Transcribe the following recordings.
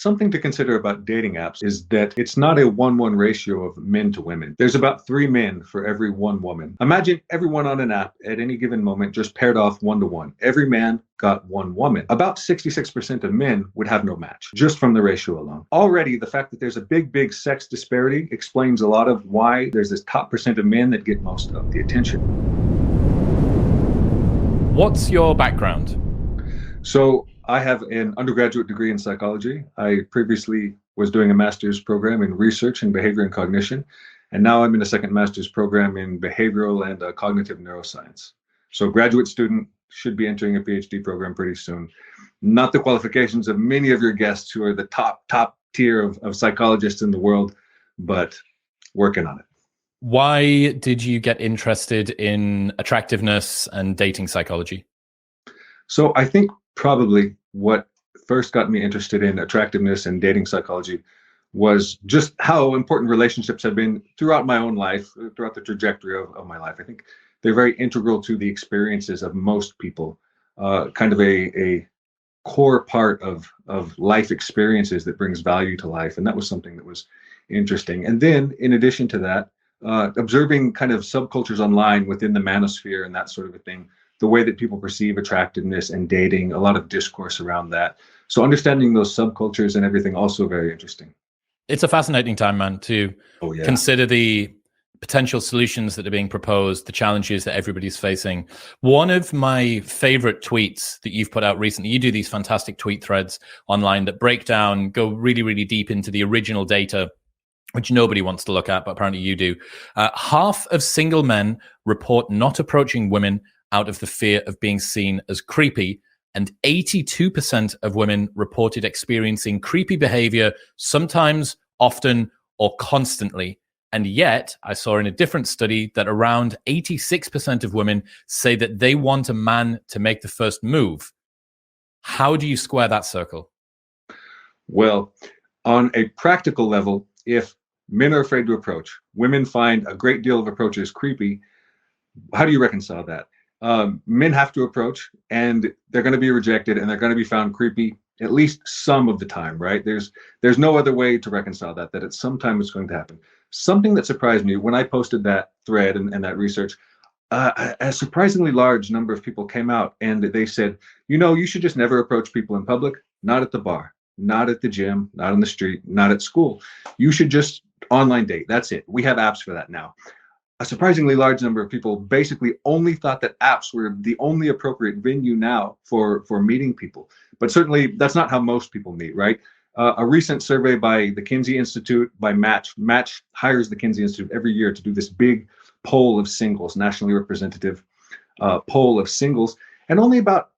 Something to consider about dating apps is that it's not a 1-1 ratio of men to women. There's about 3 men for every 1 woman. Imagine everyone on an app at any given moment just paired off 1-to-1. Every man got 1 woman. About 66% of men would have no match, just from the ratio alone. Already, the fact that there's a big sex disparity explains a lot of why there's this top percent of men that get most of the attention. What's your background? So I have an undergraduate degree in psychology. I previously was doing a master's program in research in behavior and cognition, and now I'm in a second master's program in behavioral and cognitive neuroscience. So graduate student, should be entering a PhD program pretty soon. Not the qualifications of many of your guests who are the top tier of psychologists in the world, but working on it. Why did you get interested in attractiveness and dating psychology? So I think probably what first got me interested in attractiveness and dating psychology was just how important relationships have been throughout my own life, throughout the trajectory of my life. I think they're very integral to the experiences of most people, kind of a core part of life experiences that brings value to life. And that was something that was interesting. And then in addition to that, observing kind of subcultures online within the manosphere and that sort of a thing, the way that people perceive attractiveness and dating, a lot of discourse around that. So understanding those subcultures and everything, also very interesting. It's a fascinating time, man, to consider the potential solutions that are being proposed, the challenges that everybody's facing. One of my favorite tweets that you've put out recently, you do these fantastic tweet threads online that break down, go really deep into the original data, which nobody wants to look at, but apparently you do. Half of single men report not approaching women out of the fear of being seen as creepy, and 82% of women reported experiencing creepy behavior sometimes, often, or constantly. And yet, I saw in a different study that around 86% of women say that they want a man to make the first move. How do you square that circle? Well, on a practical level, if men are afraid to approach, women find a great deal of approaches creepy, how do you reconcile that? Men have to approach, and they're going to be rejected, and they're going to be found creepy at least some of the time, right? There's no other way to reconcile that at some time it's going to happen. Something that surprised me when I posted that thread and that research, a surprisingly large number of people came out and they said, you should just never approach people in public, not at the bar, not at the gym, not on the street, not at school. You should just online date. That's it. We have apps for that now. A surprisingly large number of people basically only thought that apps were the only appropriate venue now for meeting people. But certainly that's not how most people meet, right? A recent survey by the Kinsey Institute, by Match hires the Kinsey Institute every year to do this big poll of singles, nationally representative poll of singles, and only about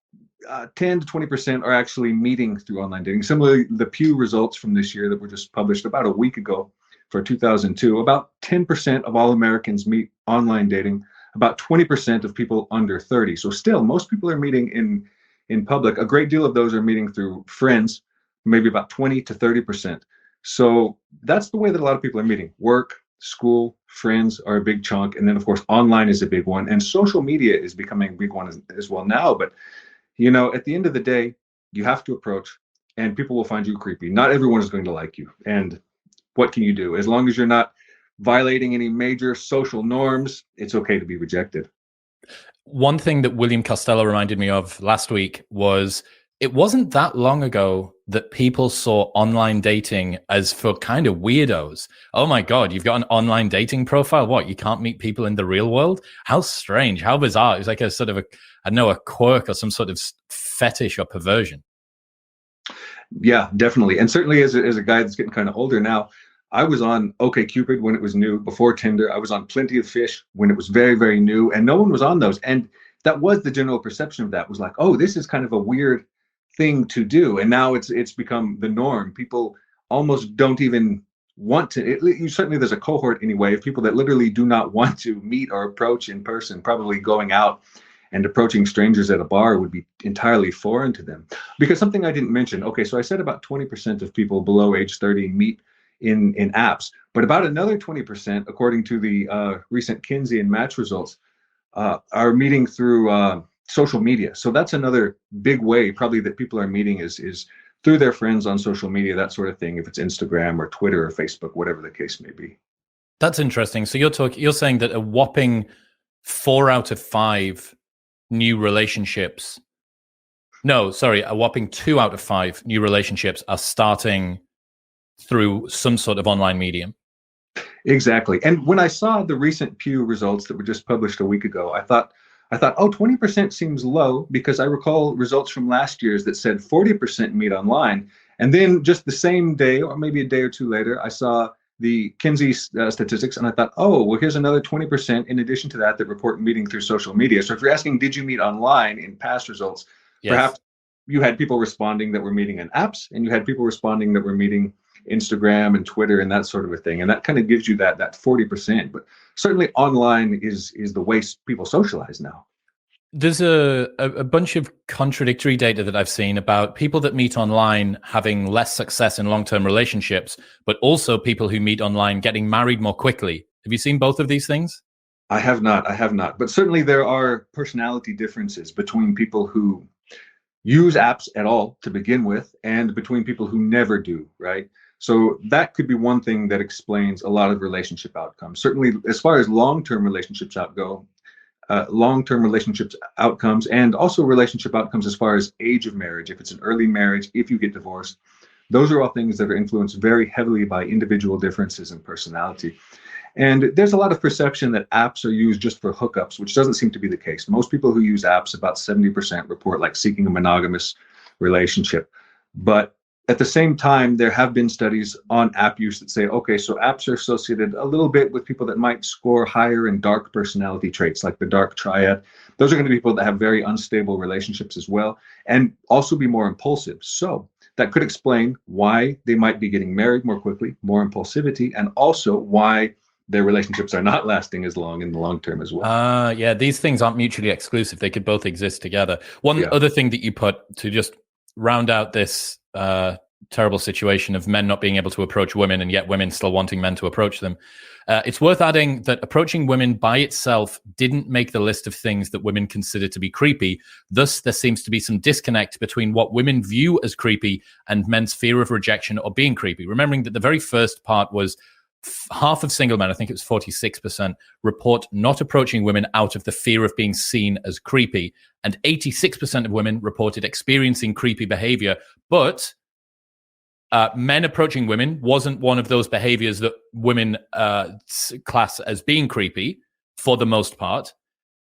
10 to 20% are actually meeting through online dating. Similarly, the Pew results from this year that were just published about a week ago for 2002, about 10% of all Americans meet online dating, about 20% of people under 30. So still, most people are meeting in public. A great deal of those are meeting through friends, maybe about 20 to 30%. So that's the way that a lot of people are meeting. Work, school, friends are a big chunk. And then, of course, online is a big one. And social media is becoming a big one as well now. But, at the end of the day, you have to approach, and people will find you creepy. Not everyone is going to like you. And what can you do? As long as you're not violating any major social norms, it's okay to be rejected. One thing that William Costello reminded me of last week was it wasn't that long ago that people saw online dating as for kind of weirdos. Oh my God, you've got an online dating profile? What, you can't meet people in the real world? How strange, how bizarre. It was like a sort of a quirk or some sort of fetish or perversion. Yeah, definitely. And certainly as a guy that's getting kind of older now, I was on OkCupid when it was new, before Tinder. I was on Plenty of Fish when it was very, very new, and no one was on those. And that was the general perception of that, was like, oh, this is kind of a weird thing to do. And now it's become the norm. People almost don't even want to. Certainly there's a cohort anyway of people that literally do not want to meet or approach in person. Probably going out and approaching strangers at a bar would be entirely foreign to them. Because something I didn't mention, okay, so I said about 20% of people below age 30 meet in apps, but about another 20%, according to the recent Kinsey and Match results, are meeting through social media. So that's another big way probably that people are meeting is through their friends on social media, that sort of thing, if it's Instagram or Twitter or Facebook, whatever the case may be. That's interesting. So you're saying that a whopping 4 out of 5 new relationships, a whopping 2 out of 5 new relationships are starting through some sort of online medium. Exactly. And when I saw the recent Pew results that were just published a week ago, I thought, oh, 20% seems low, because I recall results from last year's that said 40% meet online. And then just the same day, or maybe a day or two later, I saw the Kinsey statistics, and I thought, oh, well, here's another 20% in addition to that report meeting through social media. So if you're asking, did you meet online in past results, yes, perhaps you had people responding that were meeting in apps, and you had people responding that were meeting Instagram and Twitter and that sort of a thing. And that kind of gives you that 40%. But certainly online is the way people socialize now. There's a bunch of contradictory data that I've seen about people that meet online having less success in long-term relationships, but also people who meet online getting married more quickly. Have you seen both of these things? I have not. But certainly there are personality differences between people who use apps at all to begin with and between people who never do, right? So that could be one thing that explains a lot of relationship outcomes. Certainly, as far as long-term relationships long-term relationships outcomes, and also relationship outcomes as far as age of marriage, if it's an early marriage, if you get divorced, those are all things that are influenced very heavily by individual differences in personality. And there's a lot of perception that apps are used just for hookups, which doesn't seem to be the case. Most people who use apps, about 70%, report like seeking a monogamous relationship. But at the same time, there have been studies on app use that say, okay, so apps are associated a little bit with people that might score higher in dark personality traits, like the dark triad. Those are going to be people that have very unstable relationships as well, and also be more impulsive. So that could explain why they might be getting married more quickly, more impulsivity, and also why their relationships are not lasting as long in the long term as well. Yeah, these things aren't mutually exclusive. They could both exist together. One other thing that you put to just round out this terrible situation of men not being able to approach women and yet women still wanting men to approach them. It's worth adding that approaching women by itself didn't make the list of things that women consider to be creepy. Thus, there seems to be some disconnect between what women view as creepy and men's fear of rejection or being creepy. Remembering that the very first part was half of single men, I think it was 46%, report not approaching women out of the fear of being seen as creepy. And 86% of women reported experiencing creepy behavior. But men approaching women wasn't one of those behaviors that women class as being creepy for the most part.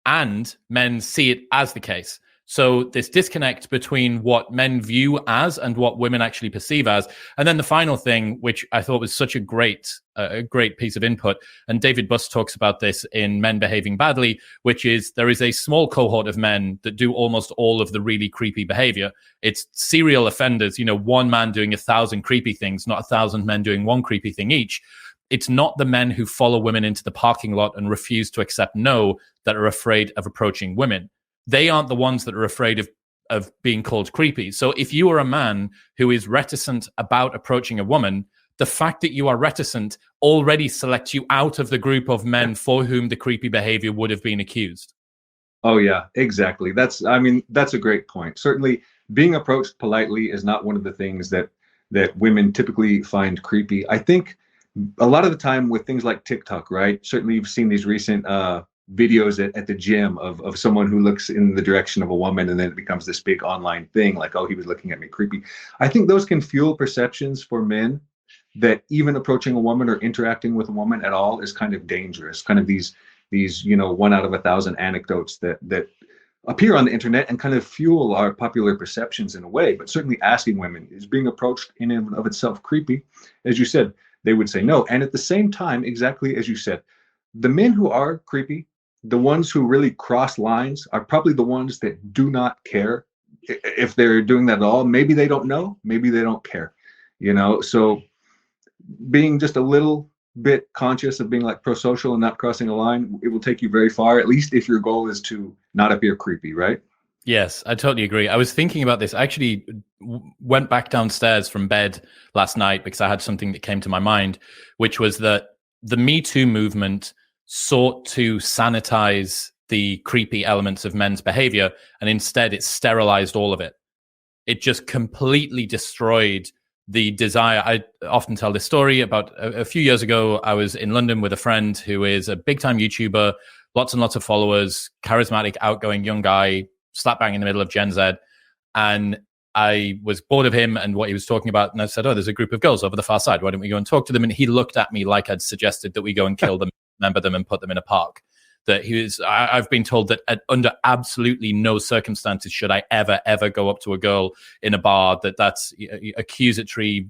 And men see it as the case. So this disconnect between what men view as and what women actually perceive as. And then the final thing, which I thought was such a great piece of input, and David Buss talks about this in Men Behaving Badly, which is there is a small cohort of men that do almost all of the really creepy behavior. It's serial offenders, one man doing 1,000 creepy things, not 1,000 men doing one creepy thing each. It's not the men who follow women into the parking lot and refuse to accept no that are afraid of approaching women. They aren't the ones that are afraid of being called creepy. So if you are a man who is reticent about approaching a woman, the fact that you are reticent already selects you out of the group of men for whom the creepy behavior would have been accused. Oh, yeah, exactly. That's a great point. Certainly, being approached politely is not one of the things that women typically find creepy. I think a lot of the time with things like TikTok, right? Certainly, you've seen these recent videos at the gym of someone who looks in the direction of a woman, and then it becomes this big online thing like, oh, he was looking at me creepy. I think those can fuel perceptions for men that even approaching a woman or interacting with a woman at all is kind of dangerous. Kind of these 1 out of 1,000 anecdotes that appear on the internet and kind of fuel our popular perceptions in a way. But certainly asking women, is being approached in and of itself creepy? As you said, they would say no. And at the same time, exactly as you said, the men who are creepy, the ones who really cross lines, are probably the ones that do not care if they're doing that at all. Maybe they don't know, maybe they don't care, so being just a little bit conscious of being like pro-social and not crossing a line, it will take you very far, at least if your goal is to not appear creepy, right? Yes, I totally agree. I was thinking about this. I actually went back downstairs from bed last night because I had something that came to my mind, which was that the Me Too movement sought to sanitize the creepy elements of men's behavior, and instead it sterilized all of it. it just completely destroyed the desire. I often tell this story about a few years ago. I was in London with a friend who is a big time YouTuber, lots and lots of followers, charismatic, outgoing young guy, slap bang in the middle of Gen Z. And I was bored of him and what he was talking about. And I said, oh, there's a group of girls over the far side. Why don't we go and talk to them? And he looked at me like I'd suggested that we go and kill them, member them, and put them in a park. That I've been told that under absolutely no circumstances should I ever go up to a girl in a bar, that's accusatory,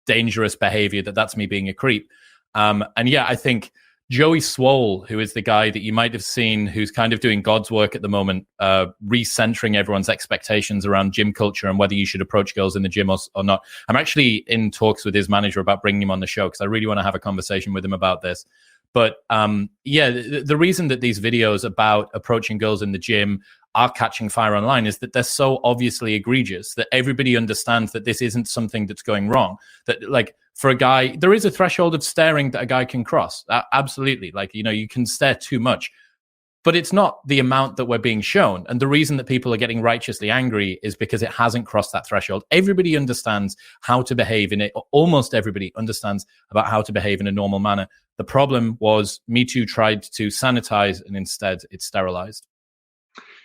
dangerous behavior, that's me being a creep. And yeah, I think Joey Swole, who is the guy that you might have seen, who's kind of doing God's work at the moment, recentering everyone's expectations around gym culture and whether you should approach girls in the gym or not. I'm actually in talks with his manager about bringing him on the show because I really want to have a conversation with him about this. But yeah, the reason that these videos about approaching girls in the gym are catching fire online is that they're so obviously egregious that everybody understands that this isn't something that's going wrong. That, like, for a guy, there is a threshold of staring that a guy can cross. Absolutely. Like, you can stare too much. But it's not the amount that we're being shown. And the reason that people are getting righteously angry is because it hasn't crossed that threshold. Everybody understands how to behave in it. Almost everybody understands about how to behave in a normal manner. The problem was Me Too tried to sanitize, and instead it's sterilized.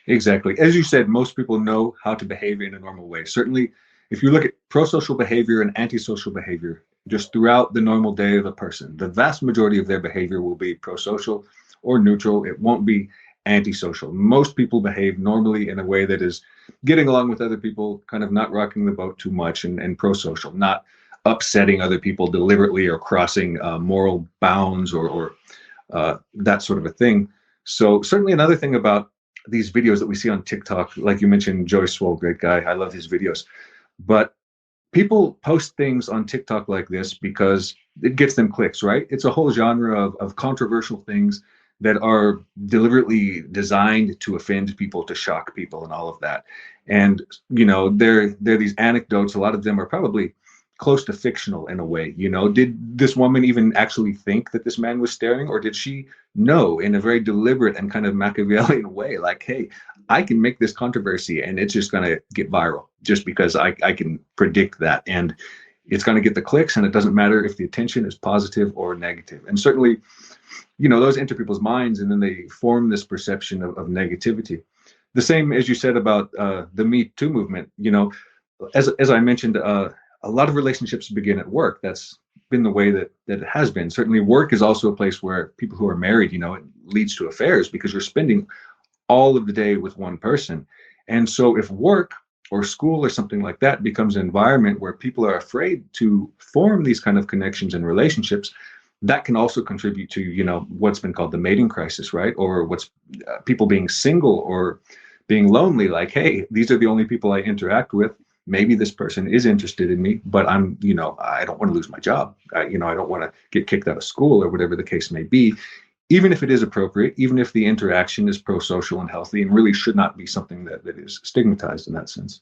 Exactly. As you said, most people know how to behave in a normal way. Certainly, if you look at pro-social behavior and antisocial behavior, just throughout the normal day of a person, the vast majority of their behavior will be pro-social or neutral. It won't be antisocial. Most people behave normally in a way that is getting along with other people, kind of not rocking the boat too much, and pro-social, not upsetting other people deliberately or crossing moral bounds or that sort of a thing. So certainly another thing about these videos that we see on TikTok, like you mentioned, Joey Swole, great guy. I love his videos. But people post things on TikTok like this because it gets them clicks, right? It's a whole genre of controversial things that are deliberately designed to offend people, to shock people, and all of that. And they're these anecdotes. A lot of them are probably close to fictional in a way. Did this woman even actually think that this man was staring, or did she know in a very deliberate and kind of Machiavellian way, like, hey, I can make this controversy and it's just going to get viral just because I can predict that, and it's going to get the clicks, and it doesn't matter if the attention is positive or negative. And certainly, those enter people's minds, and then they form this perception of negativity. The same as you said about the Me Too movement. As I mentioned, a lot of relationships begin at work. That's been the way that it has been. Certainly, work is also a place where people who are married, it leads to affairs because you're spending all of the day with one person. And so if work or school or something like that becomes an environment where people are afraid to form these kind of connections and relationships, that can also contribute to, what's been called the mating crisis, right? Or what's people being single or being lonely, like, hey, these are the only people I interact with. Maybe this person is interested in me, but I don't want to lose my job. I don't want to get kicked out of school or whatever the case may be, even if it is appropriate, even if the interaction is pro-social and healthy and really should not be something that is stigmatized in that sense.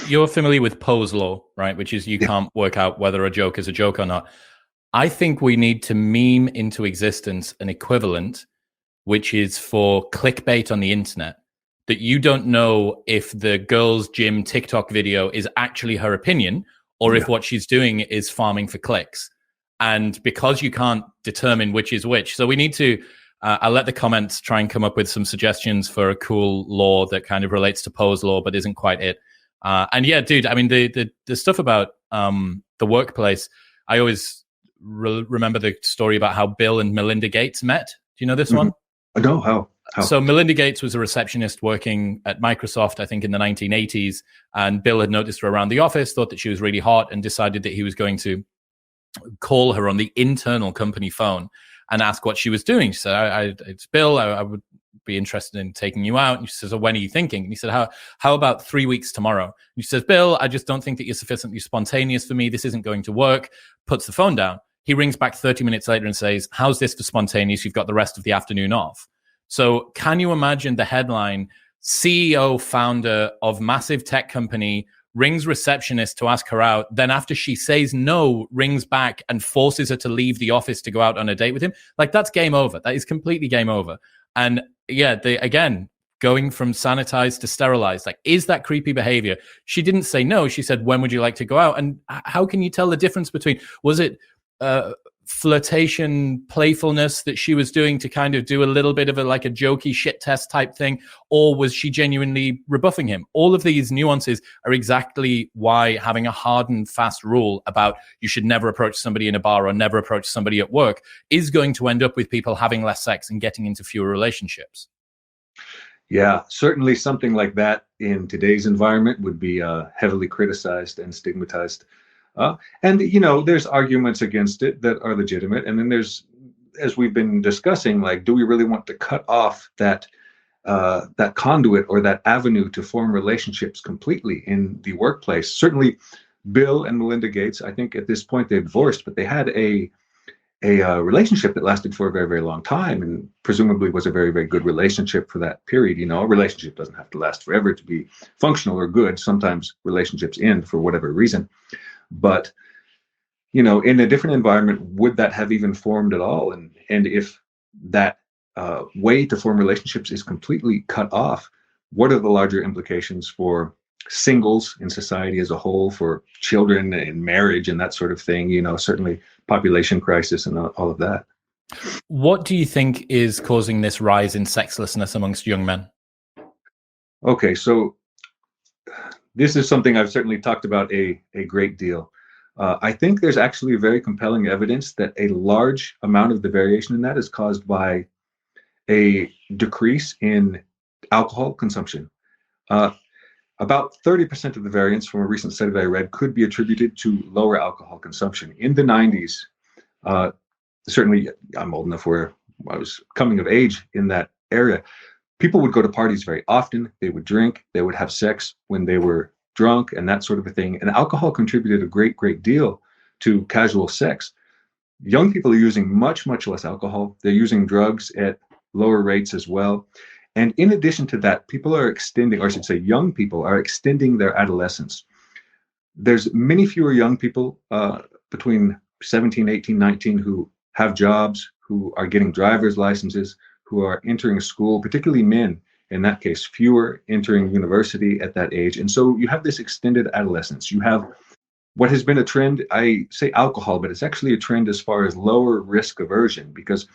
You're familiar with Poe's law, right? Which is you can't work out whether a joke is a joke or not. I think we need to meme into existence an equivalent, which is for clickbait on the internet. That you don't know if the girl's gym TikTok video is actually her opinion or if what she's doing is farming for clicks. And because you can't determine which is which, so we need to, I'll let the comments try and come up with some suggestions for a cool law that kind of relates to Poe's law, but isn't quite it. And yeah, dude, I mean, the stuff about the workplace, I always remember the story about how Bill and Melinda Gates met. Do you know this one? No, how? So Melinda Gates was a receptionist working at Microsoft, I think in the 1980s. And Bill had noticed her around the office, thought that she was really hot, and decided that he was going to call her on the internal company phone and ask what she was doing. She said, it's Bill, I would be interested in taking you out. And she says, so when are you thinking? And he said, how about 3 weeks tomorrow? And she says, Bill, I just don't think that you're sufficiently spontaneous for me. This isn't going to work. Puts the phone down. He rings back 30 minutes later and says, how's this for spontaneous? You've got the rest of the afternoon off. So can you imagine the headline, CEO, founder of massive tech company, rings receptionist to ask her out, then after she says no, rings back and forces her to leave the office to go out on a date with him? Like, that's game over. That is completely game over. And yeah, again, going from sanitized to sterilized? Like, is that creepy behavior? She didn't say no. She said, when would you like to go out? And how can you tell the difference between, was it flirtation, playfulness that she was doing to kind of do a little bit of a jokey shit test type thing, or was she genuinely rebuffing him? All of these nuances are exactly why having a hard and fast rule about you should never approach somebody in a bar or never approach somebody at work is going to end up with people having less sex and getting into fewer relationships. Yeah, certainly something like that in today's environment would be heavily criticized and stigmatized. And, there's arguments against it that are legitimate. And then there's, as we've been discussing, do we really want to cut off that conduit or that avenue to form relationships completely in the workplace? Certainly, Bill and Melinda Gates, I think at this point they're divorced, but they had a relationship that lasted for a very, very long time, and presumably was a very, very good relationship for that period. A relationship doesn't have to last forever to be functional or good. Sometimes relationships end for whatever reason. But, in a different environment, would that have even formed at all? And if that way to form relationships is completely cut off, what are the larger implications for singles in society as a whole, for children and marriage and that sort of thing? Certainly population crisis and all of that. What do you think is causing this rise in sexlessness amongst young men? Okay, so this is something I've certainly talked about a great deal. I think there's actually very compelling evidence that a large amount of the variation in that is caused by a decrease in alcohol consumption. About 30% of the variance from a recent study that I read could be attributed to lower alcohol consumption. In the 90s, certainly I'm old enough where I was coming of age in that area, people would go to parties very often. They would drink, they would have sex when they were drunk and that sort of a thing. And alcohol contributed a great, great deal to casual sex. Young people are using much, much less alcohol. They're using drugs at lower rates as well. And in addition to that, people are extending, or I should say young people are extending their adolescence. There's many fewer young people between 17, 18, 19 who have jobs, who are getting driver's licenses, who are entering school, particularly men, in that case, fewer entering university at that age. And so you have this extended adolescence. You have what has been a trend, I say alcohol, but it's actually a trend as far as lower risk aversion, because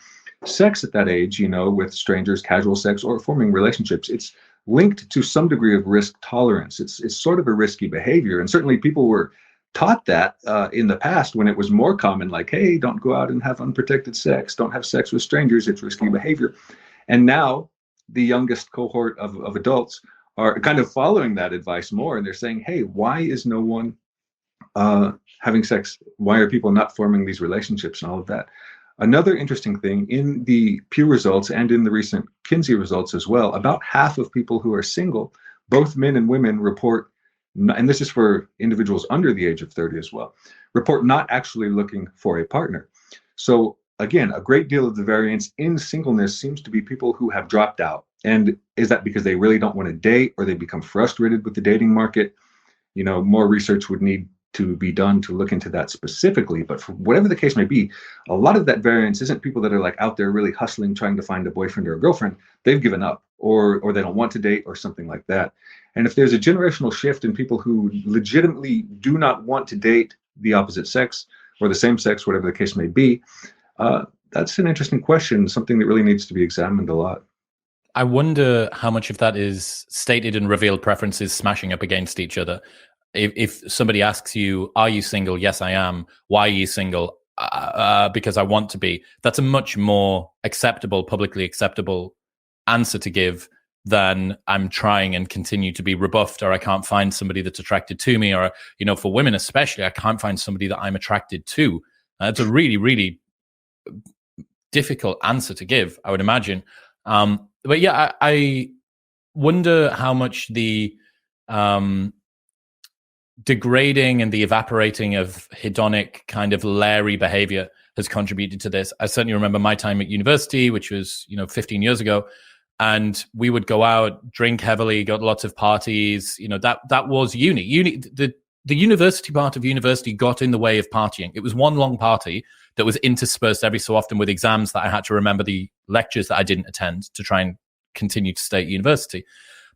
sex at that age, with strangers, casual sex, or forming relationships, it's linked to some degree of risk tolerance. It's sort of a risky behavior. And certainly people were taught that in the past when it was more common, like, hey, don't go out and have unprotected sex. Don't have sex with strangers. It's risky behavior. And now the youngest cohort of adults are kind of following that advice more. And they're saying, hey, why is no one having sex? Why are people not forming these relationships and all of that? Another interesting thing in the Pew results and in the recent Kinsey results as well, about half of people who are single, both men and women, report, and this is for individuals under the age of 30 as well, report not actually looking for a partner. So again, a great deal of the variance in singleness seems to be people who have dropped out. And is that because they really don't want to date, or they become frustrated with the dating market? More research would need to be done to look into that specifically. But for whatever the case may be, a lot of that variance isn't people that are out there really hustling, trying to find a boyfriend or a girlfriend. They've given up, or they don't want to date, or something like that. And if there's a generational shift in people who legitimately do not want to date the opposite sex or the same sex, whatever the case may be, that's an interesting question, something that really needs to be examined a lot. I wonder how much of that is stated and revealed preferences smashing up against each other. If somebody asks you, are you single? Yes, I am. Why are you single? Because I want to be. That's a much more acceptable, publicly acceptable answer to give than I'm trying and continue to be rebuffed, or I can't find somebody that's attracted to me, or, for women especially, I can't find somebody that I'm attracted to. It's a really, really difficult answer to give, I would imagine. But yeah, I wonder how much the degrading and the evaporating of hedonic kind of Larry behavior has contributed to this. I certainly remember my time at university, which was 15 years ago, and we would go out, drink heavily, go to lots of parties. That was uni. The university part of university got in the way of partying. It was one long party that was interspersed every so often with exams that I had to remember the lectures that I didn't attend to try and continue to stay at university.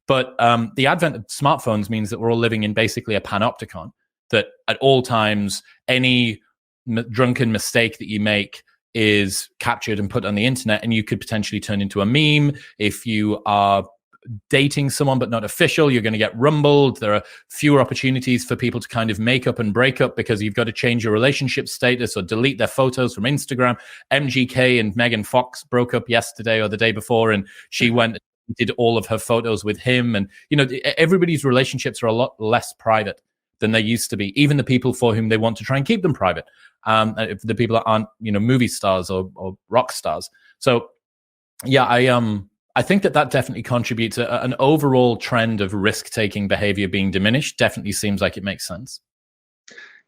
But the advent of smartphones means that we're all living in basically a panopticon, that at all times, any drunken mistake that you make is captured and put on the internet, and you could potentially turn into a meme. If you are dating someone but not official, you're going to get rumbled. There are fewer opportunities for people to kind of make up and break up because you've got to change your relationship status or delete their photos from Instagram. MGK and Megan Fox broke up yesterday or the day before, and she went and did all of her photos with him. And, you know, everybody's relationships are a lot less private than they used to be, even the people for whom they want to try and keep them private. The people that aren't, you know, movie stars or rock stars. So, yeah, I think that definitely contributes. An overall trend of risk-taking behavior being diminished definitely seems like it makes sense.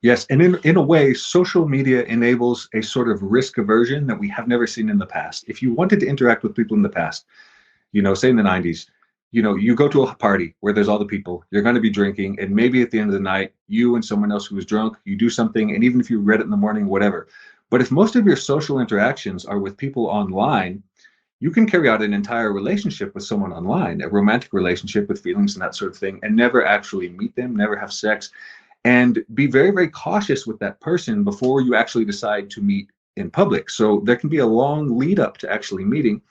Yes, and in a way, social media enables a sort of risk aversion that we have never seen in the past. If you wanted to interact with people in the past, you know, say in the 90s, you know, you go to a party where there's all the people, you're going to be drinking, and maybe at the end of the night, you and someone else who was drunk, you do something, and even if you read it in the morning, whatever. But if most of your social interactions are with people online, you can carry out an entire relationship with someone online, a romantic relationship with feelings and that sort of thing, and never actually meet them, never have sex, and be very, very cautious with that person before you actually decide to meet in public. So there can be a long lead up to actually meeting,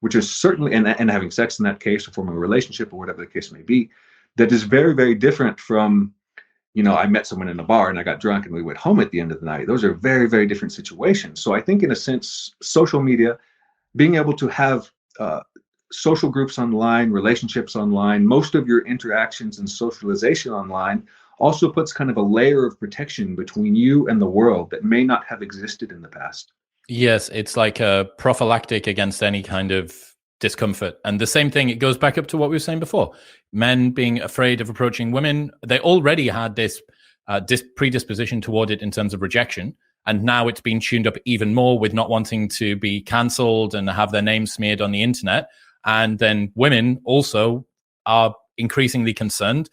which is certainly, and having sex in that case, or forming a relationship, or whatever the case may be, that is very, very different from, you know, I met someone in a bar and I got drunk and we went home at the end of the night. Those are very, very different situations. So I think in a sense, social media, being able to have social groups online, relationships online, most of your interactions and socialization online also puts kind of a layer of protection between you and the world that may not have existed in the past. Yes, it's like a prophylactic against any kind of discomfort. And the same thing, it goes back up to what we were saying before. Men being afraid of approaching women, they already had this predisposition toward it in terms of rejection. And now it's been tuned up even more with not wanting to be cancelled and have their name smeared on the internet. And then women also are increasingly concerned.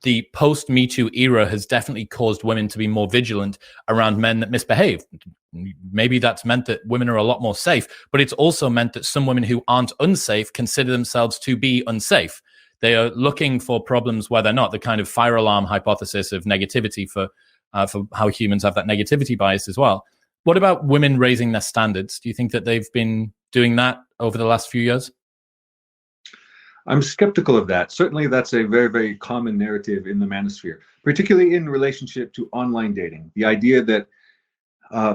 The post-Me Too era has definitely caused women to be more vigilant around men that misbehave. Maybe that's meant that women are a lot more safe, but it's also meant that some women who aren't unsafe consider themselves to be unsafe. They are looking for problems where they're not, the kind of fire alarm hypothesis of negativity for how humans have that negativity bias as well. What about women raising their standards? Do you think that they've been doing that over the last few years? I'm skeptical of that. Certainly, that's a very, very common narrative in the manosphere, particularly in relationship to online dating. The idea that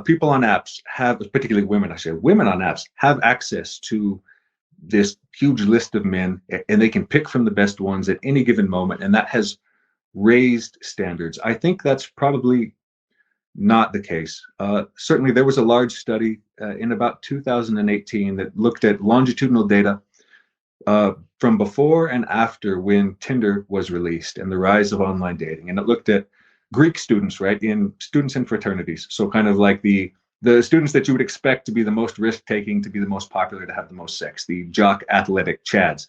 people on apps have, particularly women, I say, women on apps have access to this huge list of men, and they can pick from the best ones at any given moment, and that has raised standards. I think that's probably not the case. Certainly, there was a large study in about 2018 that looked at longitudinal data from before and after when Tinder was released and the rise of online dating. And it looked at Greek students, right, in students in fraternities. So kind of like the students that you would expect to be the most risk-taking, to be the most popular, to have the most sex, the jock athletic chads.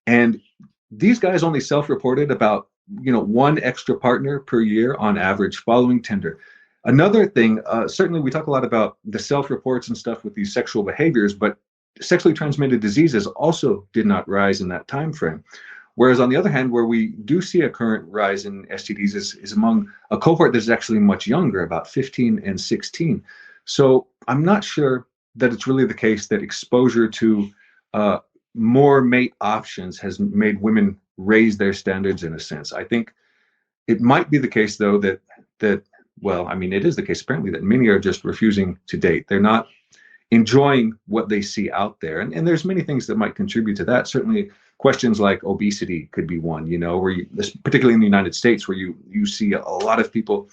And these guys only self-reported about, you know, one extra partner per year on average following Tinder. Another thing, certainly we talk a lot about the self-reports and stuff with these sexual behaviors, but sexually transmitted diseases also did not rise in that time frame. Whereas on the other hand, where we do see a current rise in STDs is among a cohort that's actually much younger, about 15 and 16. So I'm not sure that it's really the case that exposure to more mate options has made women raise their standards in a sense. I think it might be the case, though, that well, I mean, it is the case apparently that many are just refusing to date. They're not enjoying what they see out there. And there's many things that might contribute to that. Certainly questions like obesity could be one, you know, where particularly in the United States, where you see a lot of people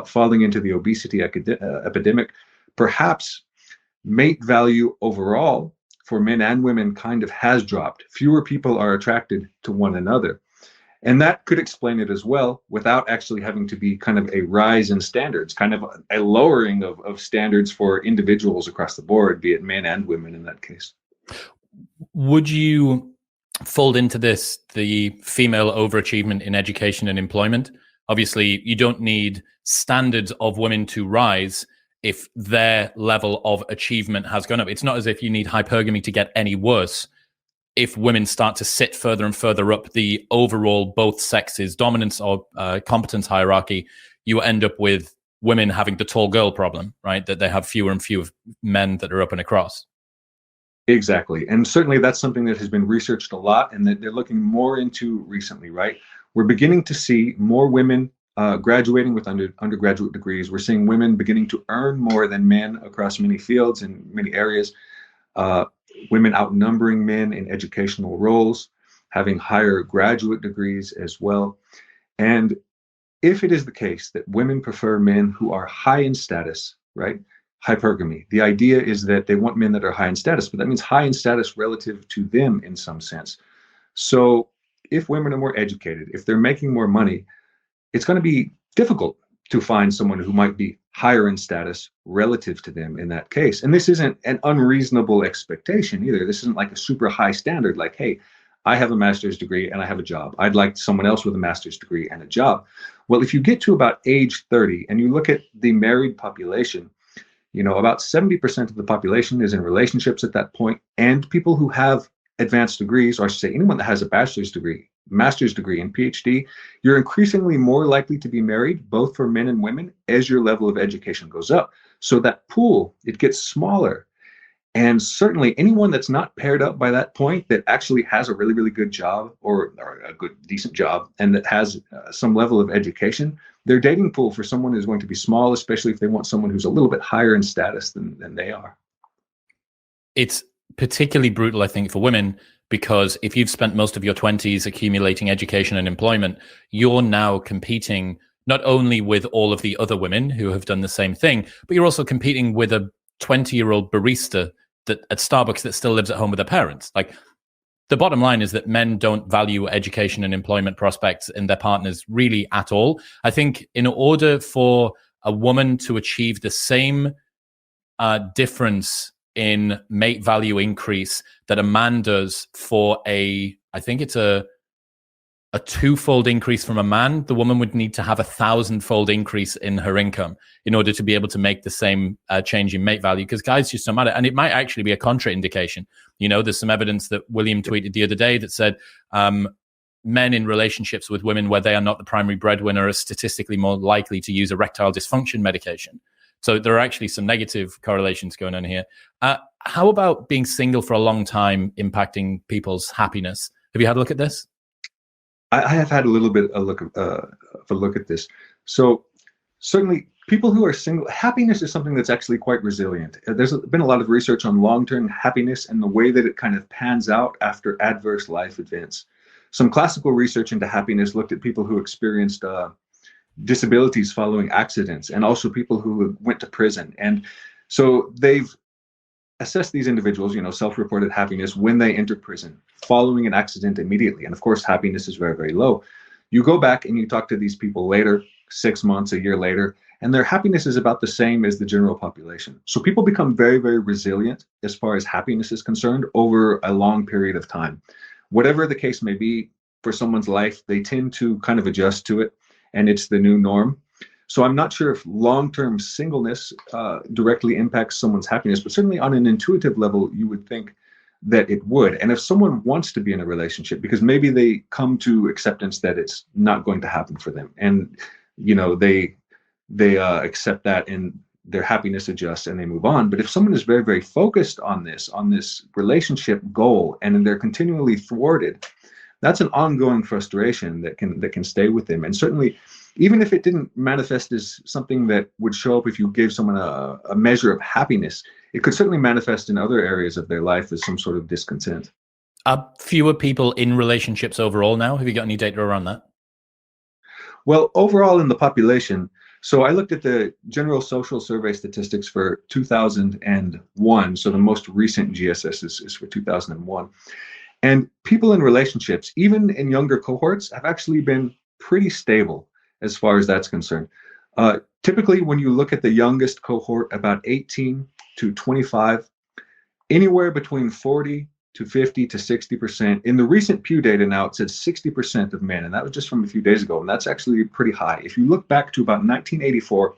falling into the obesity epidemic. Perhaps mate value overall for men and women kind of has dropped. Fewer people are attracted to one another. And that could explain it as well, without actually having to be kind of a rise in standards, kind of a lowering of standards for individuals across the board, be it men and women in that case. Would you fold into this the female overachievement in education and employment? Obviously, you don't need standards of women to rise if their level of achievement has gone up. It's not as if you need hypergamy to get any worse. If women start to sit further and further up the overall both sexes dominance or competence hierarchy, you end up with women having the tall girl problem, right? That they have fewer and fewer men that are up and across. Exactly. And certainly that's something that has been researched a lot and that they're looking more into recently, right? We're beginning to see more women graduating with undergraduate degrees. We're seeing women beginning to earn more than men across many fields and many areas. Women outnumbering men in educational roles, having higher graduate degrees as well. And if it is the case that women prefer men who are high in status, right? Hypergamy. The idea is that they want men that are high in status, but that means high in status relative to them in some sense. So if women are more educated, if they're making more money, it's going to be difficult to find someone who might be higher in status relative to them in that case. And this isn't an unreasonable expectation either. This isn't like a super high standard, like, hey, I have a master's degree and I have a job. I'd like someone else with a master's degree and a job. Well, if you get to about age 30 and you look at the married population, you know, about 70% of the population is in relationships at that point, and people who have advanced degrees, or I should say anyone that has a bachelor's degree, master's degree, and PhD, you're increasingly more likely to be married, both for men and women, as your level of education goes up. So that pool, it gets smaller. And certainly anyone that's not paired up by that point that actually has a really, really good job or a good, decent job and that has some level of education, their dating pool for someone is going to be small, especially if they want someone who's a little bit higher in status than they are. It's particularly brutal, I think, for women, because if you've spent most of your 20s accumulating education and employment, you're now competing not only with all of the other women who have done the same thing, but you're also competing with a 20-year-old barista that at Starbucks that still lives at home with their parents. Like, the bottom line is that men don't value education and employment prospects in their partners really at all. I think in order for a woman to achieve the same difference in mate value increase that a man does for I think it's a twofold increase from a man, the woman would need to have 1,000-fold increase in her income in order to be able to make the same change in mate value, because guys just don't matter. And it might actually be a contraindication. You know, there's some evidence that William tweeted the other day that said men in relationships with women where they are not the primary breadwinner are statistically more likely to use erectile dysfunction medication. So there are actually some negative correlations going on here. How about being single for a long time impacting people's happiness? Have you had a look at this? I have had a little bit of a look at this. So certainly people who are single, happiness is something that's actually quite resilient. There's been a lot of research on long-term happiness and the way that it kind of pans out after adverse life events. Some classical research into happiness looked at people who experienced disabilities following accidents, and also people who went to prison. And so they've assessed these individuals, you know, self-reported happiness when they enter prison following an accident immediately. And of course, happiness is very, very low. You go back and you talk to these people later, 6 months, a year later, and their happiness is about the same as the general population. So people become very, very resilient as far as happiness is concerned over a long period of time. Whatever the case may be for someone's life, they tend to kind of adjust to it, and it's the new norm. So I'm not sure if long-term singleness directly impacts someone's happiness, but certainly on an intuitive level, you would think that it would. And if someone wants to be in a relationship, because maybe they come to acceptance that it's not going to happen for them, and you know they accept that and their happiness adjusts and they move on. But if someone is very, very focused on this relationship goal, and they're continually thwarted, that's an ongoing frustration that can stay with them. And certainly, even if it didn't manifest as something that would show up if you gave someone a measure of happiness, it could certainly manifest in other areas of their life as some sort of discontent. Are fewer people in relationships overall now? Have you got any data around that? Well, overall in the population, so I looked at the General Social Survey statistics for 2001. So the most recent GSS is for 2001. And people in relationships, even in younger cohorts, have actually been pretty stable as far as that's concerned. Typically, when you look at the youngest cohort, about 18 to 25, anywhere between 40 to 50 to 60%. In the recent Pew data now, it said 60% of men, and that was just from a few days ago, and that's actually pretty high. If you look back to about 1984,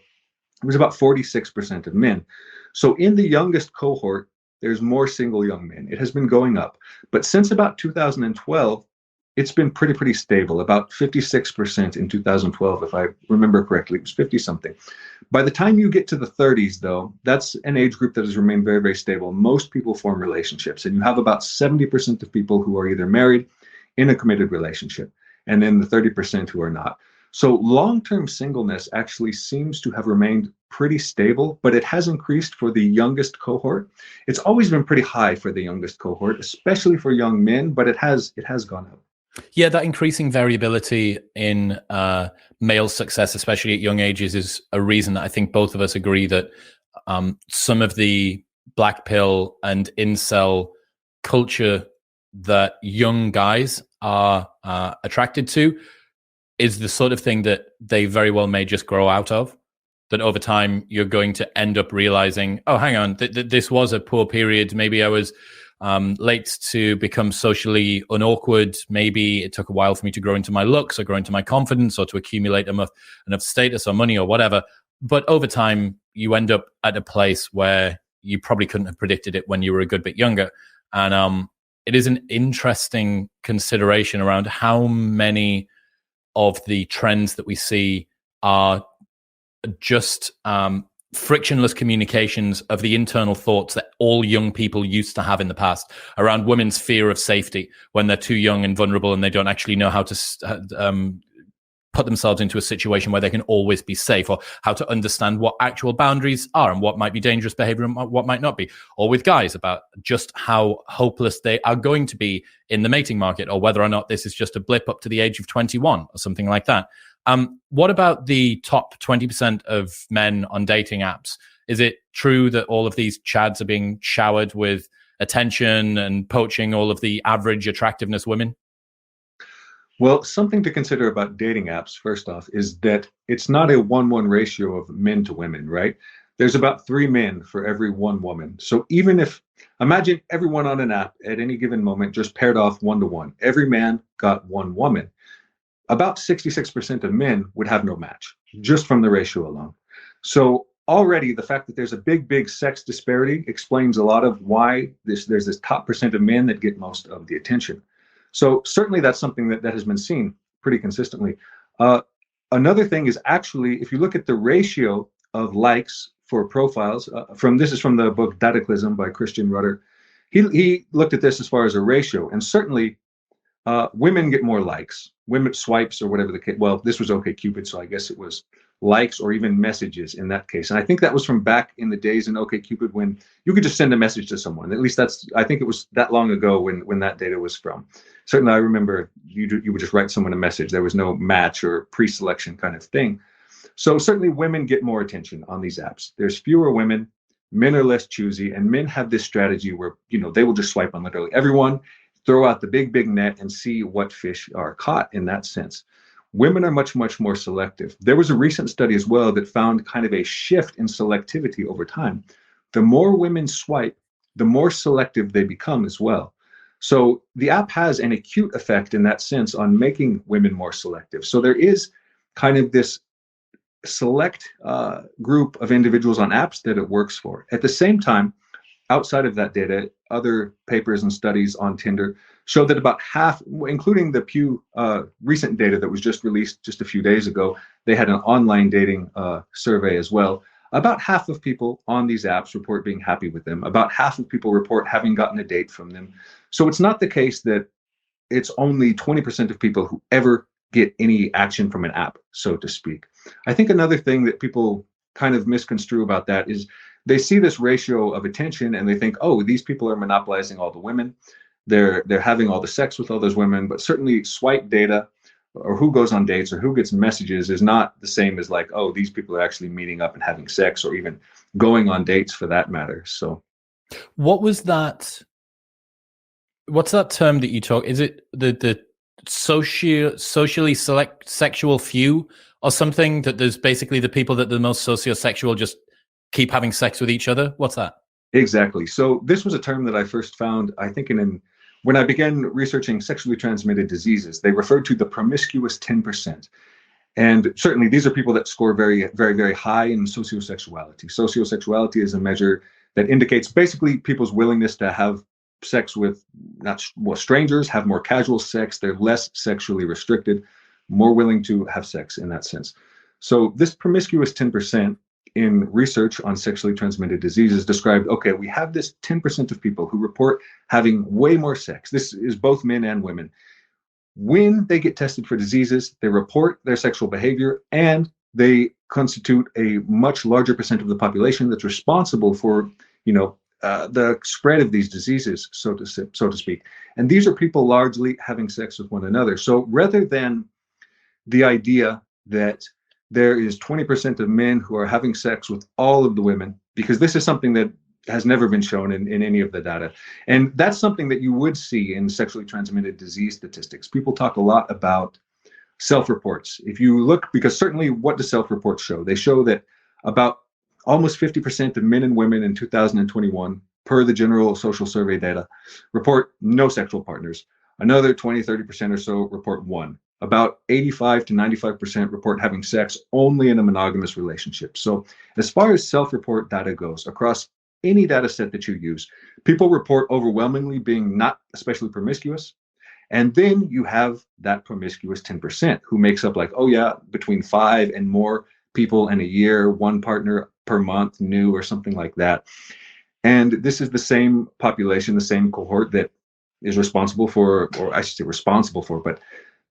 it was about 46% of men. So in the youngest cohort, there's more single young men. It has been going up. But since about 2012, it's been pretty stable, about 56% in 2012, if I remember correctly. It was 50 something. By the time you get to the 30s, though, that's an age group that has remained very stable. Most people form relationships, and you have about 70% of people who are either married in a committed relationship, and then the 30% who are not. So long-term singleness actually seems to have remained pretty stable, but it has increased for the youngest cohort. It's always been pretty high for the youngest cohort, especially for young men, but it has gone up. Yeah, that increasing variability in male success, especially at young ages, is a reason that I think both of us agree that some of the black pill and incel culture that young guys are attracted to is the sort of thing that they very well may just grow out of. That over time you're going to end up realizing, oh, hang on, this was a poor period. Maybe I was late to become socially unawkward. Maybe it took a while for me to grow into my looks or grow into my confidence or to accumulate enough status or money or whatever. But over time, you end up at a place where you probably couldn't have predicted it when you were a good bit younger. And it is an interesting consideration around how many of the trends that we see are just frictionless communications of the internal thoughts that all young people used to have in the past around women's fear of safety when they're too young and vulnerable and they don't actually know how to put themselves into a situation where they can always be safe, or how to understand what actual boundaries are and what might be dangerous behavior and what might not be. Or with guys about just how hopeless they are going to be in the mating market, or whether or not this is just a blip up to the age of 21 or something like that. What about the top 20% of men on dating apps? Is it true that all of these chads are being showered with attention and poaching all of the average attractiveness women? Well, something to consider about dating apps, first off, is that it's not a 1-1 ratio of men to women, right? There's about 3 men for every 1 woman. So even if, imagine everyone on an app at any given moment just paired off 1-to-1. Every man got 1 woman. About 66% of men would have no match, just from the ratio alone. So already the fact that there's a big sex disparity explains a lot of why there's this top percent of men that get most of the attention. So certainly that's something that has been seen pretty consistently. Another thing is actually, if you look at the ratio of likes for profiles, this is from the book DatePsych by Christian Rudder. He looked at this as far as a ratio, and certainly women get more likes, women swipes or whatever the case. Well, this was OkCupid, so I guess it was likes or even messages in that case. And I think that was from back in the days in OkCupid when you could just send a message to someone. At least I think it was that long ago when that data was from. Certainly I remember you would just write someone a message. There was no match or pre-selection kind of thing. So certainly women get more attention on these apps. There's fewer women, men are less choosy, and men have this strategy where, they will just swipe on literally everyone, throw out the big net and see what fish are caught in that sense. Women are much more selective. There was a recent study as well that found kind of a shift in selectivity over time. The more women swipe, the more selective they become as well. So the app has an acute effect in that sense on making women more selective. So there is kind of this select group of individuals on apps that it works for. At the same time, outside of that data, other papers and studies on Tinder show that about half, including the Pew recent data that was just released just a few days ago, they had an online dating survey as well. About half of people on these apps report being happy with them. About half of people report having gotten a date from them. So it's not the case that it's only 20% of people who ever get any action from an app, so to speak. I think another thing that people kind of misconstrue about that is they see this ratio of attention and they think, oh, these people are monopolizing all the women. They're having all the sex with all those women, but certainly swipe data or who goes on dates or who gets messages is not the same as like, oh, these people are actually meeting up and having sex or even going on dates for that matter. So what's that term that you talk? Is it the socially select sexual few or something, that there's basically the people that are the most sociosexual just keep having sex with each other? What's that? Exactly. So this was a term that I first found, I think, when I began researching sexually transmitted diseases. They referred to the promiscuous 10%. And certainly these are people that score very, very, very high in sociosexuality. Sociosexuality is a measure that indicates basically people's willingness to have sex with strangers, have more casual sex. They're less sexually restricted, more willing to have sex in that sense. So this promiscuous 10% in research on sexually transmitted diseases described, okay, we have this 10% of people who report having way more sex. This is both men and women. When they get tested for diseases, they report their sexual behavior, and they constitute a much larger percent of the population that's responsible for, the spread of these diseases, so to speak. And these are people largely having sex with one another. So rather than the idea that there is 20% of men who are having sex with all of the women, because this is something that has never been shown in any of the data. And that's something that you would see in sexually transmitted disease statistics. People talk a lot about self-reports. If you look, because certainly what do self-reports show? They show that about almost 50% of men and women in 2021, per the General Social Survey data, report no sexual partners. Another 20-30% or so report one. About 85 to 95% report having sex only in a monogamous relationship. So as far as self-report data goes, across any data set that you use, people report overwhelmingly being not especially promiscuous. And then you have that promiscuous 10% who makes up between 5 and more people in a year, one partner per month new or something like that. And this is the same population, the same cohort that is responsible for, or I should say responsible for, but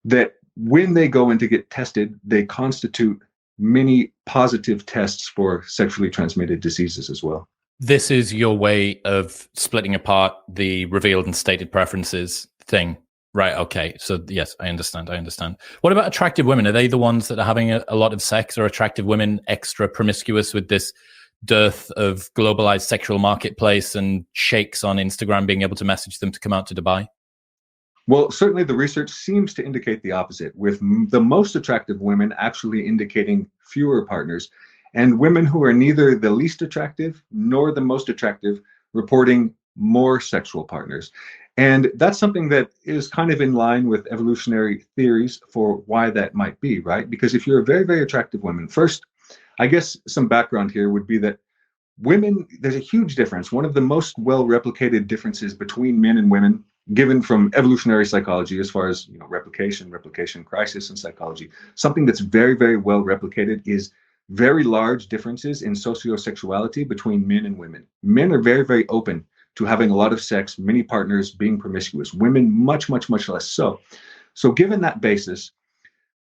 that when they go in to get tested, they constitute many positive tests for sexually transmitted diseases as well. This is your way of splitting apart the revealed and stated preferences thing. Right. Okay. So yes, I understand. What about attractive women? Are they the ones that are having a lot of sex, or attractive women extra promiscuous with this dearth of globalized sexual marketplace and sheikhs on Instagram being able to message them to come out to Dubai? Well, certainly the research seems to indicate the opposite, with the most attractive women actually indicating fewer partners, and women who are neither the least attractive nor the most attractive reporting more sexual partners. And that's something that is kind of in line with evolutionary theories for why that might be, right? Because if you're a very, very attractive woman, first, I guess some background here would be that women, there's a huge difference. One of the most well-replicated differences between men and women, given from evolutionary psychology, as far as replication crisis in psychology, something that's very, very well replicated is very large differences in sociosexuality between men and women. Men are very, very open to having a lot of sex, many partners, being promiscuous. Women, much, much, much less so. So given that basis,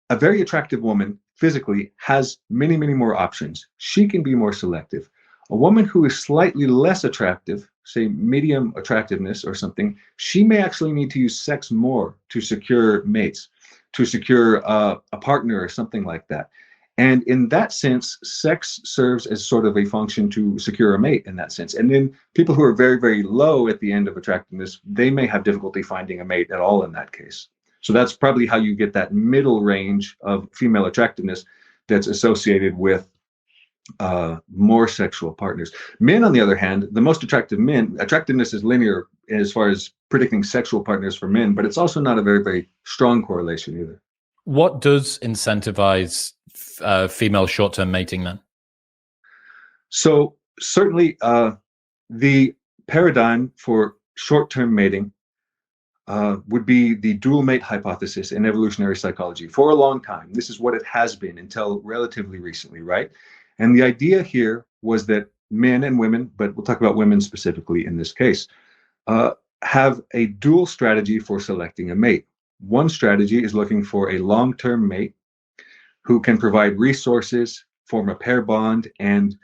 a very attractive woman physically has many, many more options. She can be more selective. A woman who is slightly less attractive, say medium attractiveness or something, she may actually need to use sex more to secure mates, to secure a partner or something like that. And in that sense, sex serves as sort of a function to secure a mate in that sense. And then people who are very, very low at the end of attractiveness, they may have difficulty finding a mate at all in that case. So that's probably how you get that middle range of female attractiveness that's associated with more sexual partners. Men, on the other hand, the most attractive men, attractiveness is linear as far as predicting sexual partners for men, but it's also not a very, very strong correlation either. What does incentivize female short-term mating then? So certainly the paradigm for short-term mating would be the dual mate hypothesis in evolutionary psychology. For a long time, this is what it has been until relatively recently, right? And the idea here was that men and women, but we'll talk about women specifically in this case, have a dual strategy for selecting a mate. One strategy is looking for a long-term mate who can provide resources, form a pair bond, and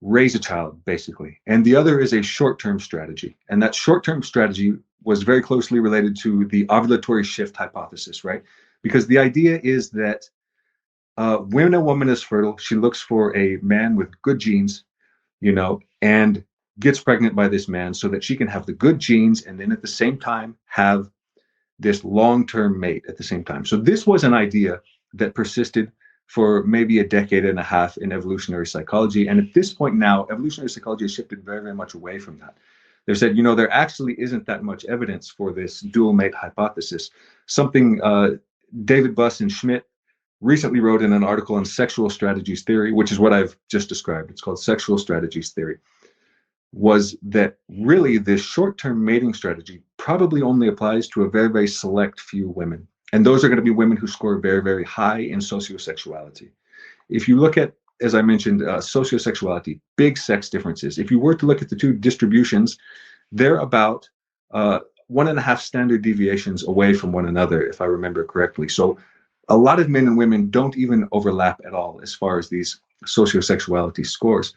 raise a child, basically. And the other is a short-term strategy. And that short-term strategy was very closely related to the ovulatory shift hypothesis, right? Because the idea is that when a woman is fertile, she looks for a man with good genes, and gets pregnant by this man so that she can have the good genes and then at the same time have this long-term mate at the same time. So this was an idea that persisted for maybe a decade and a half in evolutionary psychology. And at this point now, evolutionary psychology has shifted very, very much away from that. They've said, there actually isn't that much evidence for this dual mate hypothesis. Something David Buss and Schmidt recently wrote in an article on sexual strategies theory, which is what I've just described. It's called sexual strategies theory. Was that really this short-term mating strategy probably only applies to a very, very select few women. And those are going to be women who score very, very high in sociosexuality. If you look at, as I mentioned, sociosexuality, big sex differences. If you were to look at the two distributions, they're about 1.5 standard deviations away from one another, if I remember correctly. So a lot of men and women don't even overlap at all as far as these sociosexuality scores.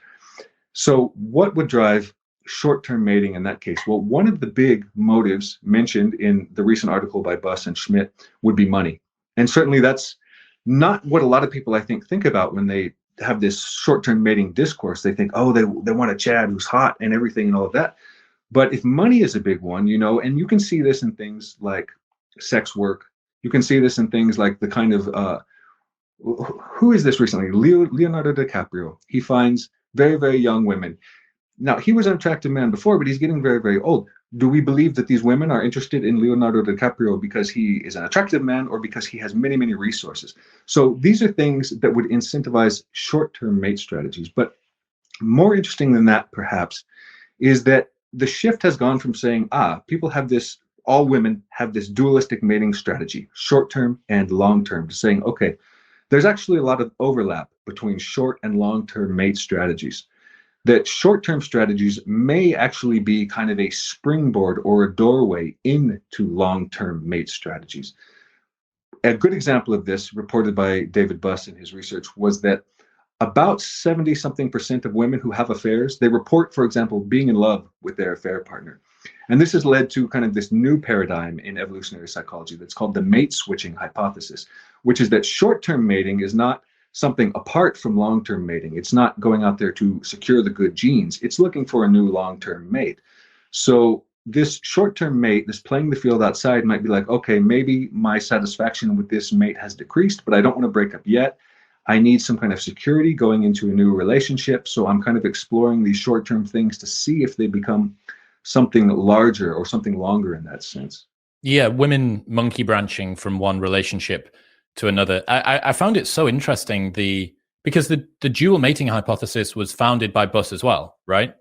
So what would drive short-term mating in that case? Well, one of the big motives mentioned in the recent article by Buss and Schmidt would be money. And certainly that's not what a lot of people, I think about when they have this short-term mating discourse. They think, oh, they want a Chad who's hot and everything and all of that. But if money is a big one, and you can see this in things like sex work, you can see this in things like the kind of, who is this recently? Leonardo DiCaprio. He finds very, very young women. Now, he was an attractive man before, but he's getting very, very old. Do we believe that these women are interested in Leonardo DiCaprio because he is an attractive man or because he has many, many resources? So these are things that would incentivize short-term mate strategies. But more interesting than that, perhaps, is that the shift has gone from saying, people have this, all women have this dualistic mating strategy, short-term and long-term, to saying, okay, there's actually a lot of overlap between short and long-term mate strategies. That short-term strategies may actually be kind of a springboard or a doorway into long-term mate strategies. A good example of this, reported by David Buss in his research, was that about 70-something% of women who have affairs, they report, for example, being in love with their affair partner. And this has led to kind of this new paradigm in evolutionary psychology that's called the mate switching hypothesis, which is that short-term mating is not something apart from long-term mating. It's not going out there to secure the good genes. It's looking for a new long-term mate. So this short-term mate, this playing the field outside, might be like, okay, maybe my satisfaction with this mate has decreased, but I don't want to break up yet. I need some kind of security going into a new relationship. So I'm kind of exploring these short-term things to see if they become something larger or something longer in that sense. Yeah, women monkey branching from one relationship to another. I found it so interesting because the dual mating hypothesis was founded by Buss as well, right?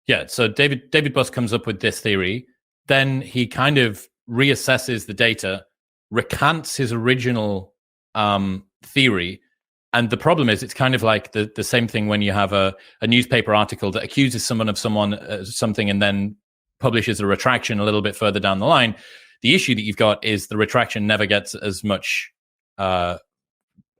Yeah, so David Buss comes up with this theory, then he kind of reassesses the data, recants his original theory. And the problem is, it's kind of like the same thing when you have a newspaper article that accuses someone of something and then publishes a retraction a little bit further down the line. The issue that you've got is the retraction never gets as much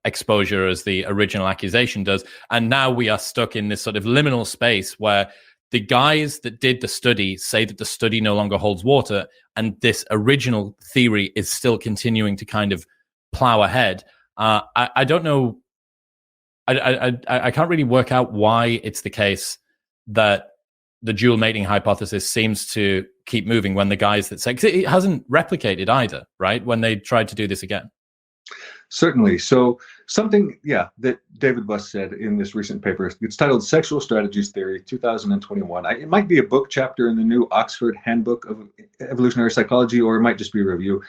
exposure as the original accusation does. And now we are stuck in this sort of liminal space where the guys that did the study say that the study no longer holds water, and this original theory is still continuing to kind of plow ahead. I don't know. I can't really work out why it's the case that the dual mating hypothesis seems to keep moving when the guys that say, because it hasn't replicated either, right? When they tried to do this again. Certainly. So something, that David Buss said in this recent paper, it's titled Sexual Strategies Theory, 2021. It might be a book chapter in the new Oxford Handbook of Evolutionary Psychology, or it might just be a review.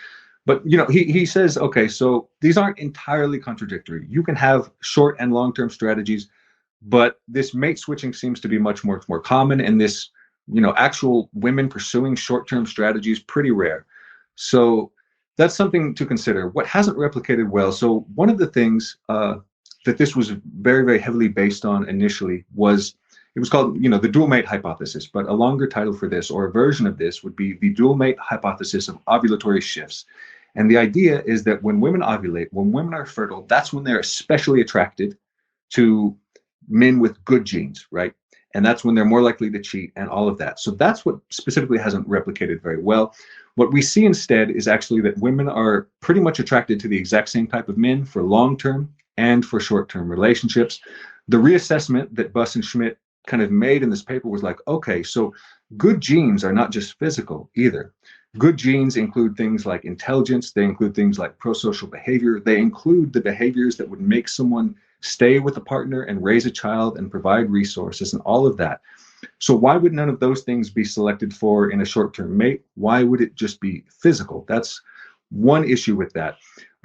But, he says, okay, so these aren't entirely contradictory. You can have short and long-term strategies, but this mate switching seems to be much more common, and this, actual women pursuing short-term strategies pretty rare. So that's something to consider. What hasn't replicated well, so one of the things that this was very, very heavily based on initially was, it was called, the dual mate hypothesis, but a longer title for this, or a version of this, would be the dual mate hypothesis of ovulatory shifts. And the idea is that when women ovulate, when women are fertile, that's when they're especially attracted to men with good genes, right? And that's when they're more likely to cheat and all of that. So that's what specifically hasn't replicated very well. What we see instead is actually that women are pretty much attracted to the exact same type of men for long-term and for short-term relationships. The reassessment that Buss and Schmidt kind of made in this paper was like, okay, so good genes are not just physical either. Good genes include things like intelligence. They include things like prosocial behavior. They include the behaviors that would make someone stay with a partner and raise a child and provide resources and all of that. So why would none of those things be selected for in a short-term mate? Why would it just be physical? That's one issue with that.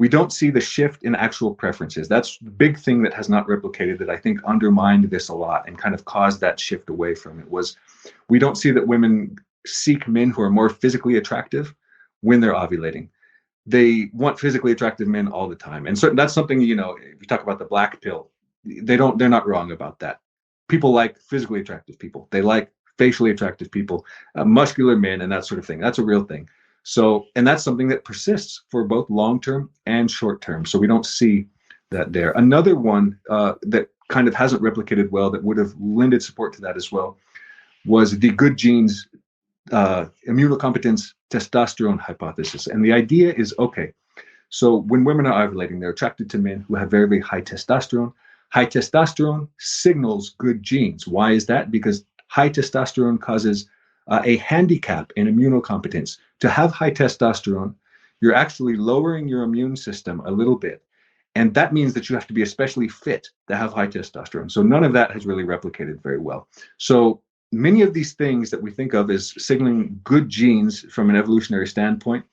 we don't see the shift in actual preferences. That's the big thing that has not replicated, that I think undermined this a lot and kind of caused that shift away from it, was we don't see that women seek men who are more physically attractive when they're ovulating. They want physically attractive men all the time. And so that's something, you know, if you talk about the black pill, they're not wrong about that. People like physically attractive people. They like facially attractive people, muscular men, and that sort of thing. That's a real thing. So, and that's something that persists for both long-term and short-term. So we don't see that there. Another one that kind of hasn't replicated well, that would have lended support to that as well, was the good genes, immunocompetence, testosterone hypothesis. And the idea is, okay, so when women are ovulating, they're attracted to men who have very, very high testosterone. High testosterone signals good genes. Why is that? Because high testosterone causes a handicap in immunocompetence. To have high testosterone, you're actually lowering your immune system a little bit. And that means that you have to be especially fit to have high testosterone. So none of that has really replicated very well. So many of these things that we think of as signaling good genes from an evolutionary standpoint,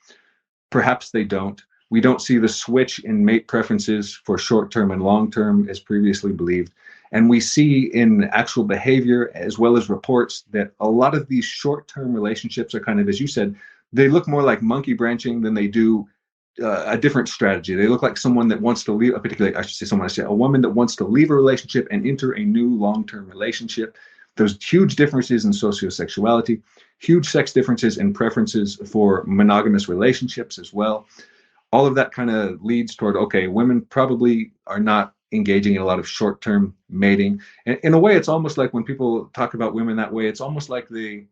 perhaps they don't. We don't see the switch in mate preferences for short-term and long-term as previously believed. And we see in actual behavior, as well as reports, that a lot of these short-term relationships are kind of, as you said, they look more like monkey branching than they do a different strategy. They look like someone that wants to leave, a woman that wants to leave a relationship and enter a new long-term relationship. There's huge differences in sociosexuality, huge sex differences in preferences for monogamous relationships as well. All of that kind of leads toward, okay, women probably are not engaging in a lot of short-term mating. And in a way, it's almost like when people talk about women that way, it's almost like they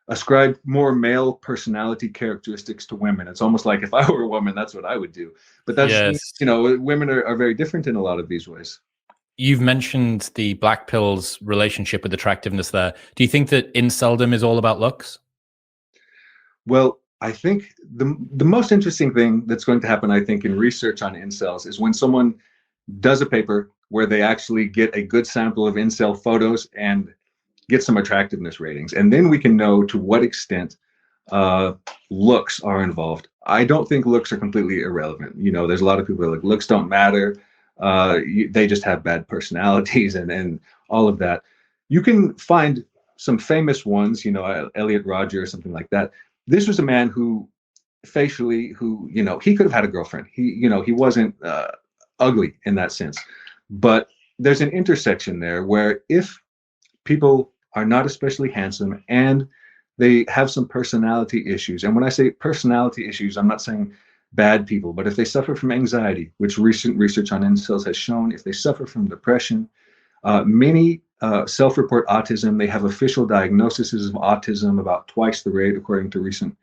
ascribe more male personality characteristics to women. It's almost like if I were a woman, that's what I would do. But that's, yes. You know, women are very different in a lot of these ways. You've mentioned the black pill's relationship with attractiveness there. Do you think that inceldom is all about looks? Well, I think the most interesting thing that's going to happen, I think, in research on incels is when someone does a paper where they actually get a good sample of incel photos and get some attractiveness ratings. And then we can know to what extent looks are involved. I don't think looks are completely irrelevant. You know, there's a lot of people that are like, looks don't matter. They just have bad personalities and all of that. You can find some famous ones, you know, Elliot Rodger or something like that. This was a man who facially, you know, he could have had a girlfriend. He wasn't ugly in that sense. But there's an intersection there where if people are not especially handsome and they have some personality issues, and when I say personality issues, I'm not saying bad people, but if they suffer from anxiety, which recent research on incels has shown, if they suffer from depression, many self-report autism. They have official diagnoses of autism about twice the rate, according to recent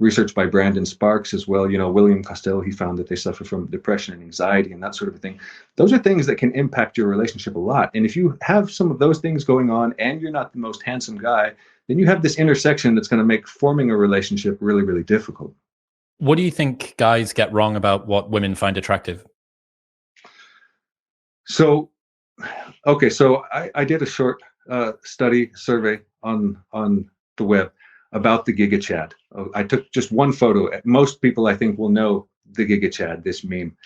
research by Brandon Sparks as well. You know, William Costello, he found that they suffer from depression and anxiety and that sort of a thing. Those are things that can impact your relationship a lot. And if you have some of those things going on and you're not the most handsome guy, then you have this intersection that's going to make forming a relationship really, really difficult. What do you think guys get wrong about what women find attractive? So, okay, so I did a short survey on the web about the Giga Chad. I took just one photo. Most people, I think, will know the Giga Chad, this meme.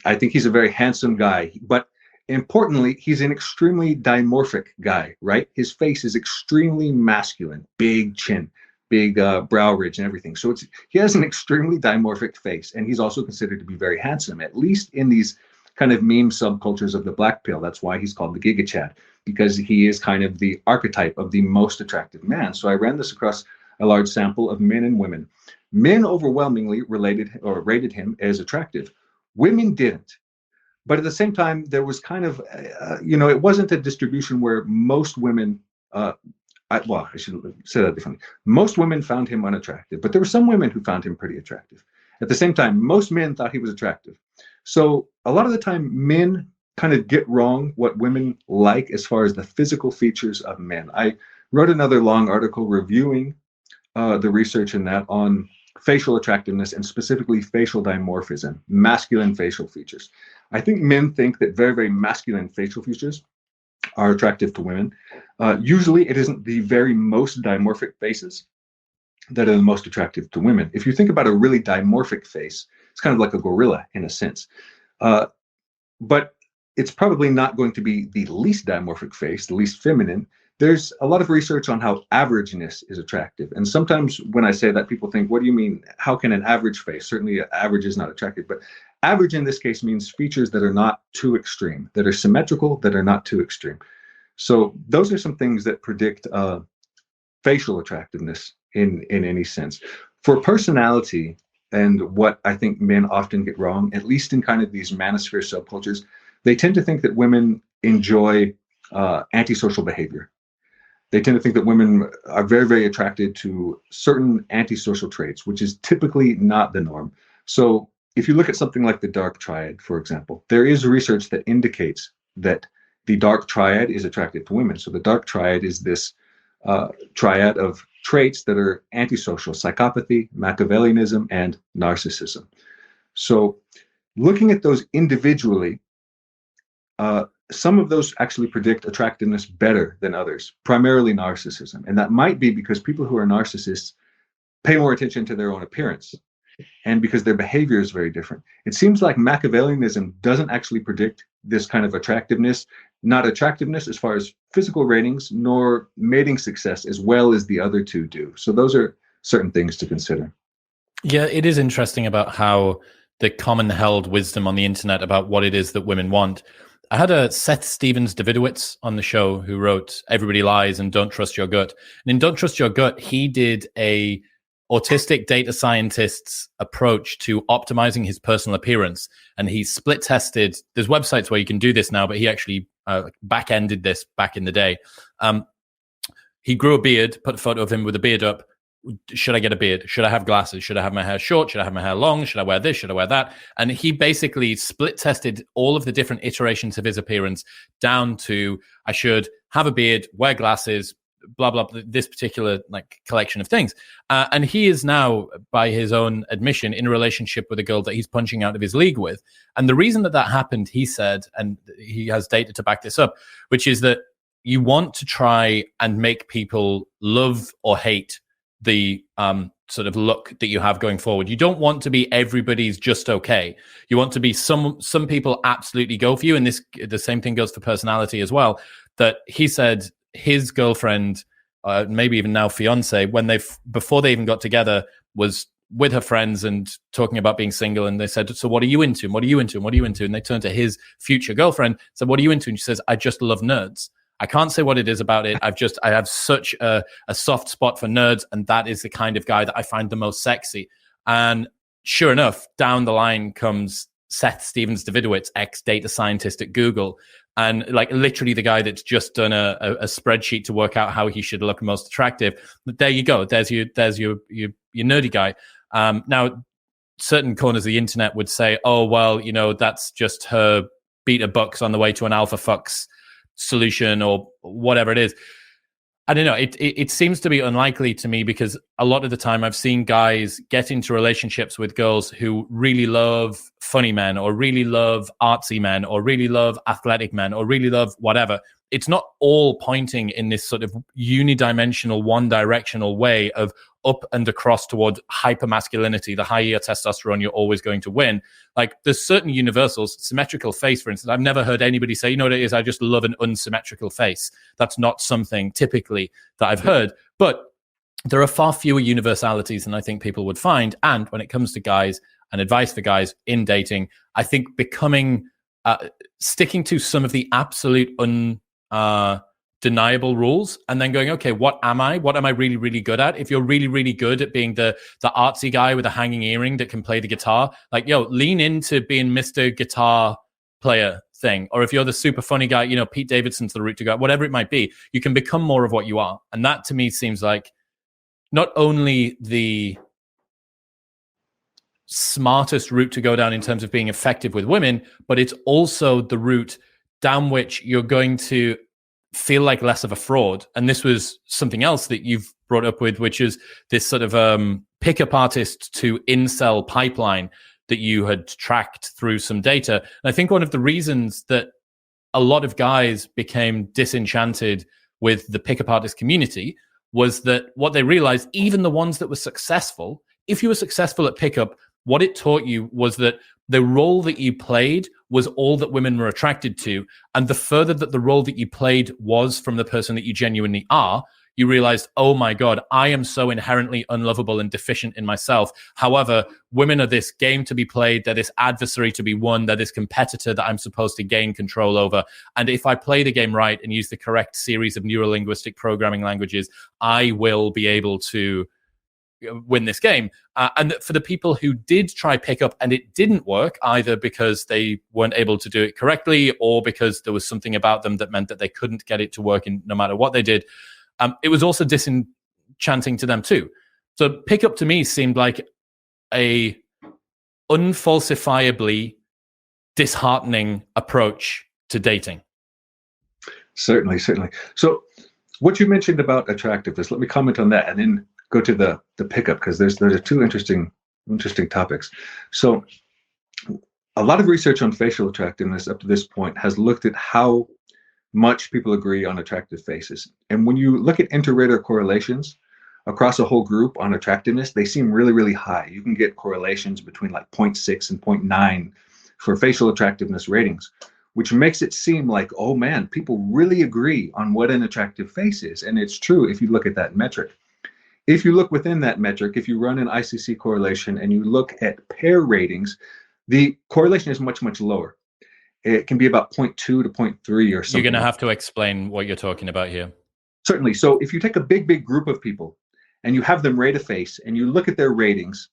I think he's a very handsome guy, but importantly, he's an extremely dimorphic guy, right? His face is extremely masculine, big chin, big brow ridge and everything. So he has an extremely dimorphic face, and he's also considered to be very handsome, at least in these kind of meme subcultures of the black pill. That's why he's called the Giga Chad, because he is kind of the archetype of the most attractive man. So I ran this across a large sample of men and women. Men overwhelmingly rated him as attractive. Women didn't. But at the same time, there was kind of, it wasn't a distribution where most women, I should say that differently. Most women found him unattractive, but there were some women who found him pretty attractive. At the same time, most men thought he was attractive. So a lot of the time, men kind of get wrong what women like as far as the physical features of men. I wrote another long article reviewing the research in that on facial attractiveness and specifically facial dimorphism, masculine facial features. I think men think that very, very masculine facial features are attractive to women. Usually it isn't the very most dimorphic faces that are the most attractive to women. If you think about a really dimorphic face, It's kind of like a gorilla in a sense. But it's probably not going to be the least dimorphic face, the least feminine. There's a lot of research on how averageness is attractive. And sometimes when I say that, people think, what do you mean? How can an average face? Certainly average is not attractive, but average in this case means features that are not too extreme, that are symmetrical, that are not too extreme. So those are some things that predict facial attractiveness in any sense. For personality, and what I think men often get wrong, at least in kind of these manosphere subcultures, they tend to think that women enjoy antisocial behavior. They tend to think that women are very, very attracted to certain antisocial traits, which is typically not the norm. So if you look at something like the dark triad, for example, there is research that indicates that the dark triad is attracted to women. So the dark triad is this triad of traits that are antisocial: psychopathy, Machiavellianism, and narcissism. So looking at those individually, some of those actually predict attractiveness better than others, primarily narcissism. And that might be because people who are narcissists pay more attention to their own appearance, and because their behavior is very different. It seems like Machiavellianism doesn't actually predict this kind of attractiveness, not attractiveness as far as physical ratings, nor mating success as well as the other two do. So those are certain things to consider. Yeah, it is interesting about how the common held wisdom on the internet about what it is that women want. I had a Seth Stevens-Davidowitz on the show who wrote Everybody Lies and Don't Trust Your Gut. And in Don't Trust Your Gut, he did a autistic data scientist's approach to optimizing his personal appearance. And he split tested, there's websites where you can do this now, but he actually back-ended this back in the day. He grew a beard, put a photo of him with a beard up. Should I get a beard? Should I have glasses? Should I have my hair short? Should I have my hair long? Should I wear this? Should I wear that? And he basically split tested all of the different iterations of his appearance down to, I should have a beard, wear glasses, blah, blah, blah, this particular like collection of things. And he is now, by his own admission, in a relationship with a girl that he's punching out of his league with. And the reason that happened, he said, and he has data to back this up, which is that you want to try and make people love or hate the sort of look that you have going forward. You don't want to be everybody's just okay. You want to be some people absolutely go for you. And the same thing goes for personality as well. That he said his girlfriend, maybe even now fiance, before they even got together, was with her friends and talking about being single. And they said, so what are you into? And what are you into? And what are you into? And they turned to his future girlfriend, said, what are you into? And she says, I just love nerds. I can't say what it is about it. I have such a soft spot for nerds, and that is the kind of guy that I find the most sexy. And sure enough, down the line comes Seth Stevens-Davidowitz, ex-data scientist at Google, and like literally the guy that's just done a spreadsheet to work out how he should look most attractive. But there you go. There's your nerdy guy. Now, certain corners of the internet would say, oh, well, that's just her beta bucks on the way to an alpha fucks solution or whatever it is. I don't know. It seems to be unlikely to me, because a lot of the time I've seen guys get into relationships with girls who really love funny men, or really love artsy men, or really love athletic men, or really love whatever. It's not all pointing in this sort of unidimensional, one-directional way of up and across toward hypermasculinity. The higher your testosterone, you're always going to win. Like, there's certain universals, symmetrical face, for instance. I've never heard anybody say, you know what it is, I just love an unsymmetrical face. That's not something typically that I've heard. But there are far fewer universalities than I think people would find. And when it comes to guys and advice for guys in dating, I think sticking to some of the absolute undeniable rules, and then going, okay, what am I really, really good at? If you're really, really good at being the artsy guy with a hanging earring that can play the guitar, like, lean into being Mr. Guitar Player thing. Or if you're the super funny guy, Pete Davidson's the route to go, whatever it might be, you can become more of what you are. And that to me seems like not only the smartest route to go down in terms of being effective with women, but it's also the route down which you're going to feel like less of a fraud. And this was something else that you've brought up with, which is this sort of pickup artist to incel pipeline that you had tracked through some data. And I think one of the reasons that a lot of guys became disenchanted with the pickup artist community was that what they realized, even the ones that were successful, if you were successful at pickup, what it taught you was that the role that you played was all that women were attracted to. And the further that the role that you played was from the person that you genuinely are, you realized, oh my God, I am so inherently unlovable and deficient in myself. However, women are this game to be played. They're this adversary to be won. They're this competitor that I'm supposed to gain control over. And if I play the game right and use the correct series of neurolinguistic programming languages, I will be able to win this game. And for the people who did try pickup and it didn't work, either because they weren't able to do it correctly or because there was something about them that meant that they couldn't get it to work in no matter what they did, it was also disenchanting to them too. So pickup to me seemed like a unfalsifiably disheartening approach to dating. Certainly. So what you mentioned about attractiveness, let me comment on that and then go to the pickup, because there's two interesting topics. So a lot of research on facial attractiveness up to this point has looked at how much people agree on attractive faces. And when you look at inter-rater correlations across a whole group on attractiveness, they seem really, really high. You can get correlations between like 0.6 and 0.9 for facial attractiveness ratings, which makes it seem like, oh man, people really agree on what an attractive face is. And it's true if you look at that metric. If you look within that metric, if you run an ICC correlation and you look at pair ratings, the correlation is much, much lower. It can be about 0.2 to 0.3 or something. You're going to have to explain what you're talking about here. Certainly. So if you take a big group of people and you have them rate a face and you look at their ratings,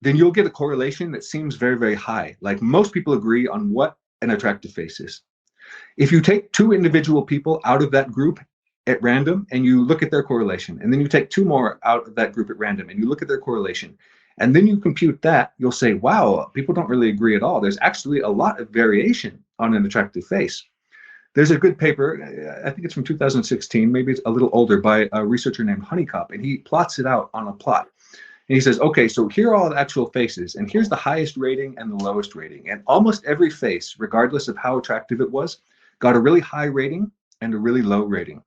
then you'll get a correlation that seems very, very high. Like most people agree on what an attractive face is. If you take two individual people out of that group at random and you look at their correlation, and then you take two more out of that group at random and you look at their correlation, and then you compute that, you'll say, wow, people don't really agree at all. There's actually a lot of variation on an attractive face. There's a good paper, I think it's from 2016, maybe it's a little older, by a researcher named Honeycup, and he plots it out on a plot. And he says, okay, so here are all the actual faces, and here's the highest rating and the lowest rating. And almost every face, regardless of how attractive it was, got a really high rating and a really low rating.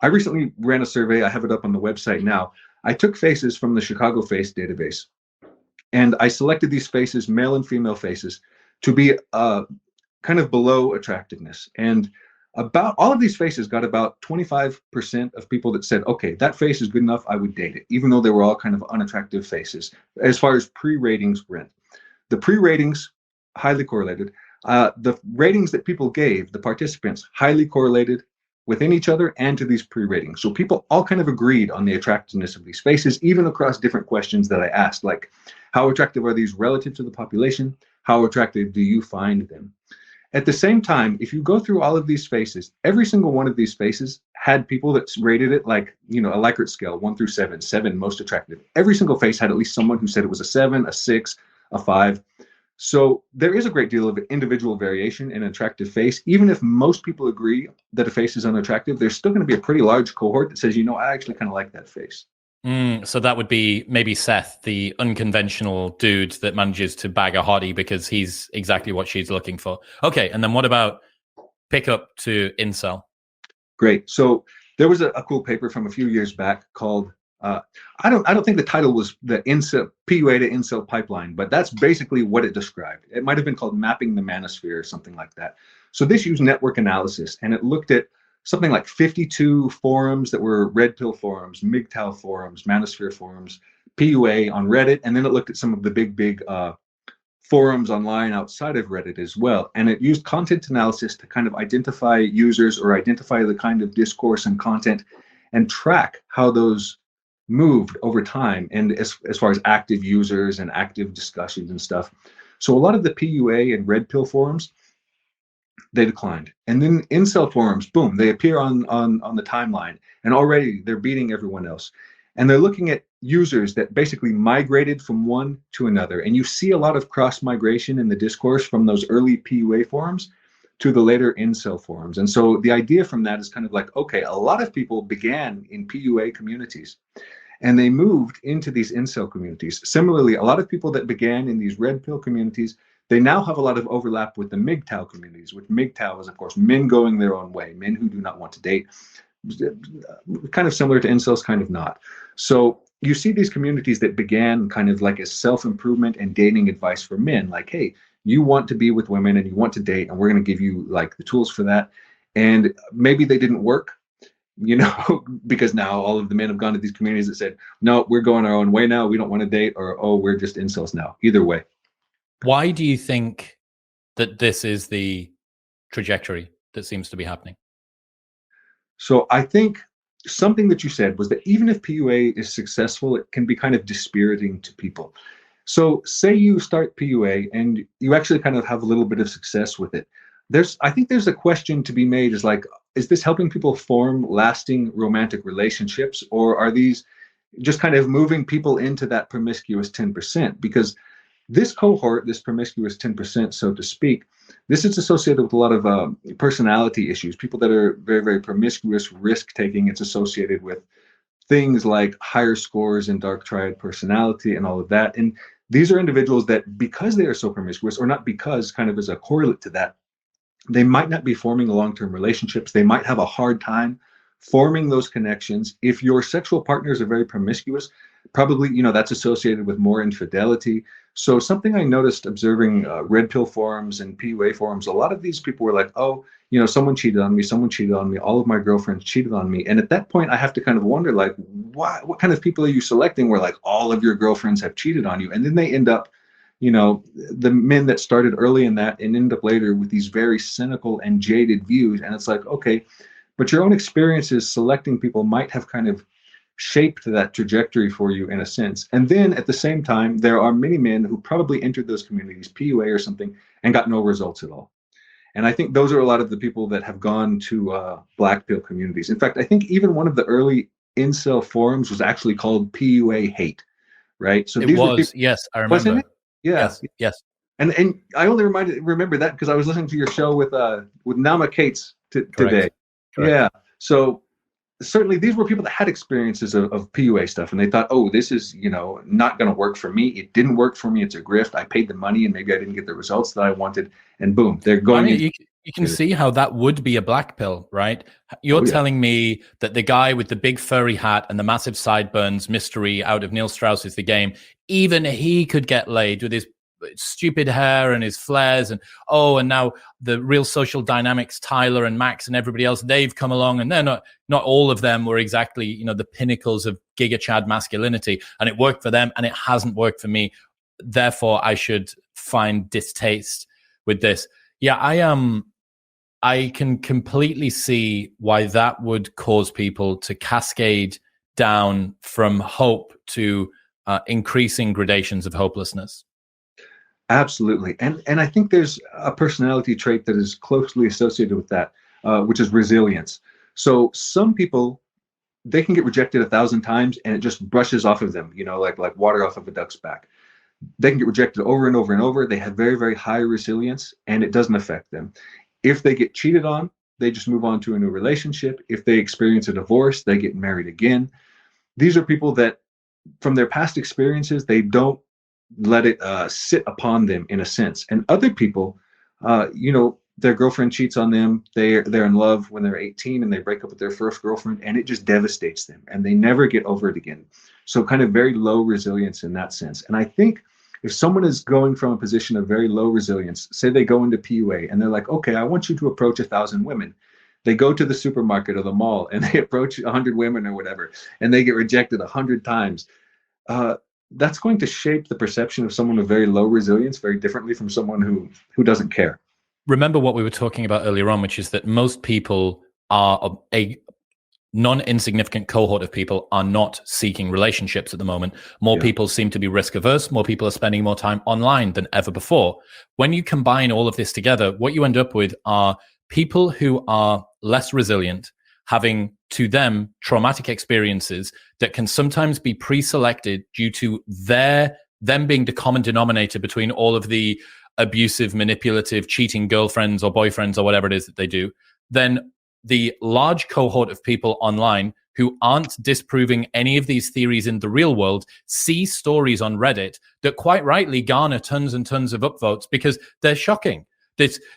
I recently ran a survey, I have it up on the website now. I took faces from the Chicago Face database, and I selected these faces, male and female faces, to be kind of below attractiveness. And about all of these faces got about 25% of people that said, okay, that face is good enough, I would date it, even though they were all kind of unattractive faces, as far as pre-ratings went. The pre-ratings, highly correlated. The ratings that people gave, the participants, highly correlated within each other and to these pre-ratings. So people all kind of agreed on the attractiveness of these faces, even across different questions that I asked, like how attractive are these relative to the population? How attractive do you find them? At the same time, if you go through all of these faces, every single one of these faces had people that rated it like, a Likert scale, 1 through 7, 7 most attractive. Every single face had at least someone who said it was a 7, a 6, a 5. So there is a great deal of individual variation in an attractive face. Even if most people agree that a face is unattractive, there's still going to be a pretty large cohort that says, I actually kind of like that face. So that would be maybe Seth, the unconventional dude that manages to bag a hottie because he's exactly what she's looking for. Okay, and then what about pickup to incel? Great. So there was a cool paper from a few years back called I don't think the title was the Incel PUA to Incel Pipeline, but that's basically what it described. It might have been called Mapping the Manosphere or something like that. So this used network analysis, and it looked at something like 52 forums that were red pill forums, MGTOW forums, Manosphere forums, PUA on Reddit, and then it looked at some of the big forums online outside of Reddit as well. And it used content analysis to kind of identify users or identify the kind of discourse and content and track how those moved over time, and as far as active users and active discussions and stuff. So a lot of the PUA and red pill forums, they declined. And then incel forums, boom, they appear on the timeline, and already they're beating everyone else. And they're looking at users that basically migrated from one to another. And you see a lot of cross-migration in the discourse from those early PUA forums to the later incel forums. And so the idea from that is kind of like, okay, a lot of people began in PUA communities and they moved into these incel communities. Similarly, a lot of people that began in these red pill communities, they now have a lot of overlap with the MGTOW communities, which MGTOW is, of course, men going their own way, men who do not want to date, kind of similar to incels, kind of not. So you see these communities that began kind of like as self-improvement and dating advice for men, like, hey, you want to be with women and you want to date, and we're going to give you like the tools for that. And maybe they didn't work, because now all of the men have gone to these communities that said, no, we're going our own way now. We don't want to date, or, oh, we're just incels now. Either way. Why do you think that this is the trajectory that seems to be happening? So I think something that you said was that even if PUA is successful, it can be kind of dispiriting to people. So say you start PUA and you actually kind of have a little bit of success with it. I think there's a question to be made, is like, is this helping people form lasting romantic relationships, or are these just kind of moving people into that promiscuous 10%? Because this cohort, this promiscuous 10%, so to speak, this is associated with a lot of personality issues. People that are very, very promiscuous, risk-taking. It's associated with things like higher scores in dark triad personality and all of that. And these are individuals that, because they are so promiscuous, or not because, kind of as a correlate to that, they might not be forming long-term relationships. They might have a hard time forming those connections. If your sexual partners are very promiscuous, probably, that's associated with more infidelity. So something I noticed observing red pill forums and PUA forums, a lot of these people were like, oh, someone cheated on me, all of my girlfriends cheated on me. And at that point, I have to kind of wonder, like, what kind of people are you selecting where like all of your girlfriends have cheated on you? And then they end up, the men that started early in that and end up later with these very cynical and jaded views. And it's like, okay, but your own experiences selecting people might have kind of shaped that trajectory for you in a sense. And then at the same time, there are many men who probably entered those communities, PUA or something, and got no results at all. And I think those are a lot of the people that have gone to black pill communities. In fact, I think even one of the early incel forums was actually called PUA Hate, right? So it was, yes, I remember. Wasn't it? Yeah. Yes. And I only remember that because I was listening to your show with Nama Cates today. Correct. Yeah. So certainly these were people that had experiences of PUA stuff, and they thought, oh, this is, not going to work for me. It didn't work for me. It's a grift. I paid the money and maybe I didn't get the results that I wanted. And boom, they're going. You can see how that would be a black pill, right? You're telling me that the guy with the big furry hat and the massive sideburns, mystery out of Neil Strauss's The Game, even he could get laid with his stupid hair and his flares, and now the Real Social Dynamics, Tyler and Max and everybody else, they've come along, and they're not all of them were exactly the pinnacles of Giga Chad masculinity, and it worked for them and it hasn't worked for me, therefore I should find distaste with this. I can completely see why that would cause people to cascade down from hope to increasing gradations of hopelessness. Absolutely. And I think there's a personality trait that is closely associated with that, which is resilience. So some people, they can get rejected 1,000 times and it just brushes off of them, like water off of a duck's back. They can get rejected over and over and over. They have very, very high resilience and it doesn't affect them. If they get cheated on, they just move on to a new relationship. If they experience a divorce, they get married again. These are people that, from their past experiences, they don't let it sit upon them in a sense. And other people, their girlfriend cheats on them. They're in love when they're 18 and they break up with their first girlfriend and it just devastates them and they never get over it again. So kind of very low resilience in that sense. And I think if someone is going from a position of very low resilience, say they go into PUA and they're like, okay, I want you to approach 1,000 women. They go to the supermarket or the mall and they approach 100 women or whatever, and they get rejected 100 times. That's going to shape the perception of someone with very low resilience very differently from someone who doesn't care. Remember what we were talking about earlier on, which is that most people are a non-insignificant cohort of people are not seeking relationships at the moment. More people seem to be risk averse. More people are spending more time online than ever before. When you combine all of this together, what you end up with are people who are less resilient, having to them traumatic experiences that can sometimes be pre-selected due to them being the common denominator between all of the abusive, manipulative, cheating girlfriends or boyfriends or whatever it is that they do. Then the large cohort of people online who aren't disproving any of these theories in the real world see stories on Reddit that quite rightly garner tons and tons of upvotes because they're shocking.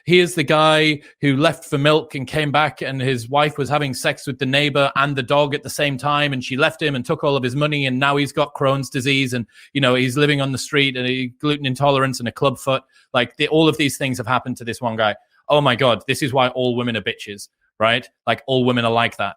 Here's the guy who left for milk and came back, and his wife was having sex with the neighbor and the dog at the same time, and she left him and took all of his money, and now he's got Crohn's disease, and he's living on the street, and gluten intolerance and a club foot. Like all of these things have happened to this one guy. Oh my God, this is why all women are bitches, right? Like all women are like that.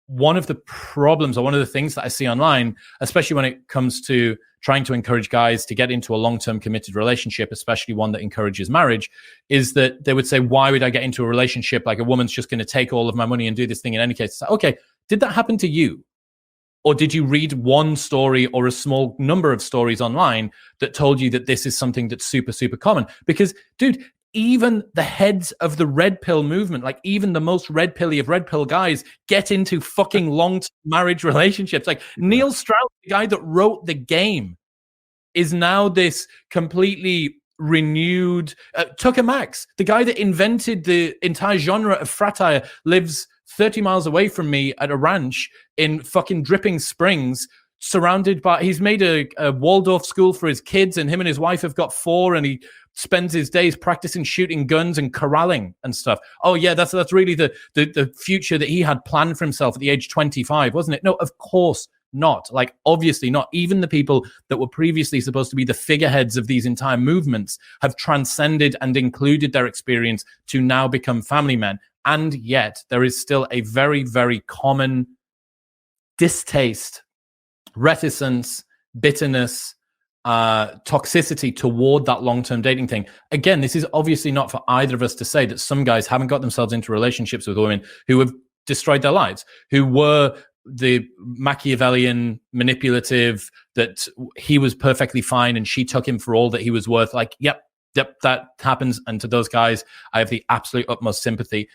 One of the problems, or one of the things that I see online, especially when it comes to trying to encourage guys to get into a long-term committed relationship, especially one that encourages marriage, is that they would say, why would I get into a relationship? Like a woman's just going to take all of my money and do this thing in any case. It's like, okay, did that happen to you? Or did you read one story or a small number of stories online that told you that this is something that's super, super common? Because, dude, even the heads of the red pill movement, like even the most red pilly of red pill guys, get into fucking long-term marriage relationships. Like Neil Strauss, the guy that wrote The Game, is now this completely renewed Tucker Max, the guy that invented the entire genre of fratire, lives 30 miles away from me at a ranch in fucking Dripping Springs, surrounded by, he's made a Waldorf school for his kids, and him and his wife have got 4, and he spends his days practicing shooting guns and corralling and stuff. Oh yeah, that's really the future that he had planned for himself at the age 25, wasn't it? No, of course not. Like, obviously not. Even the people that were previously supposed to be the figureheads of these entire movements have transcended and included their experience to now become family men. And yet there is still a very, very common distaste, reticence, bitterness, toxicity toward that long-term dating thing. Again, this is obviously not for either of us to say that some guys haven't got themselves into relationships with women who have destroyed their lives, who were the Machiavellian, manipulative, that he was perfectly fine and she took him for all that he was worth. Like, yep, that happens. And to those guys, I have the absolute utmost sympathy.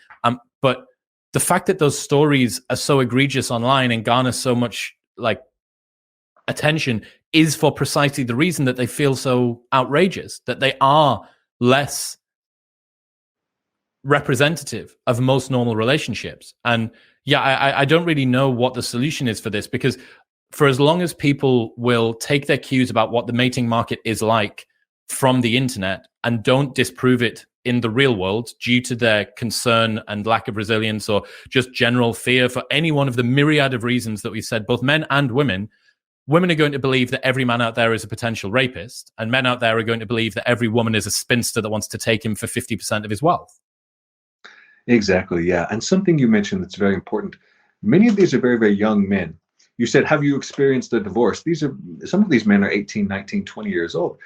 But the fact that those stories are so egregious online and garner so much like attention is for precisely the reason that they feel so outrageous, that they are less representative of most normal relationships. And yeah, I don't really know what the solution is for this, because for as long as people will take their cues about what the mating market is like from the internet and don't disprove it in the real world due to their concern and lack of resilience or just general fear for any one of the myriad of reasons that we've said, both men and women are going to believe that every man out there is a potential rapist, and men out there are going to believe that every woman is a spinster that wants to take him for 50% of his wealth. Exactly, yeah. And something you mentioned that's very important. Many of these are very, very young men. You said, have you experienced a divorce? Some of these men are 18, 19, 20 years old.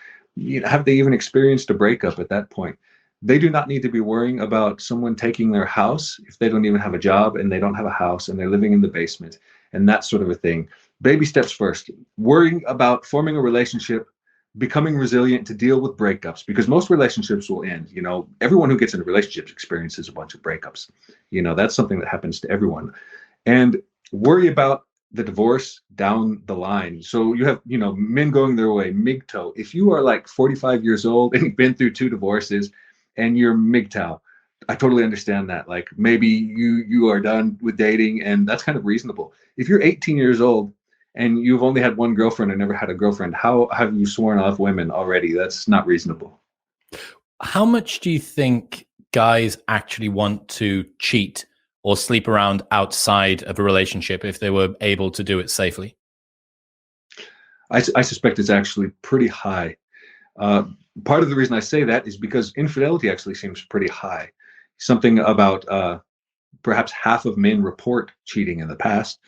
Have they even experienced a breakup at that point? They do not need to be worrying about someone taking their house if they don't even have a job and they don't have a house and they're living in the basement and that sort of a thing. Baby steps first. Worrying about forming a relationship, becoming resilient to deal with breakups, because most relationships will end. Everyone who gets into relationships experiences a bunch of breakups. That's something that happens to everyone. And worry about the divorce down the line. So you have, men going their way, MGTOW. If you are like 45 years old and you've been through 2 divorces and you're MGTOW, I totally understand that. Like, maybe you are done with dating, and that's kind of reasonable. If you're 18 years old and you've only had one girlfriend or never had a girlfriend, how have you sworn off women already? That's not reasonable. How much do you think guys actually want to cheat or sleep around outside of a relationship if they were able to do it safely? I suspect it's actually pretty high. Part of the reason I say that is because infidelity actually seems pretty high. Something about perhaps half of men report cheating in the past.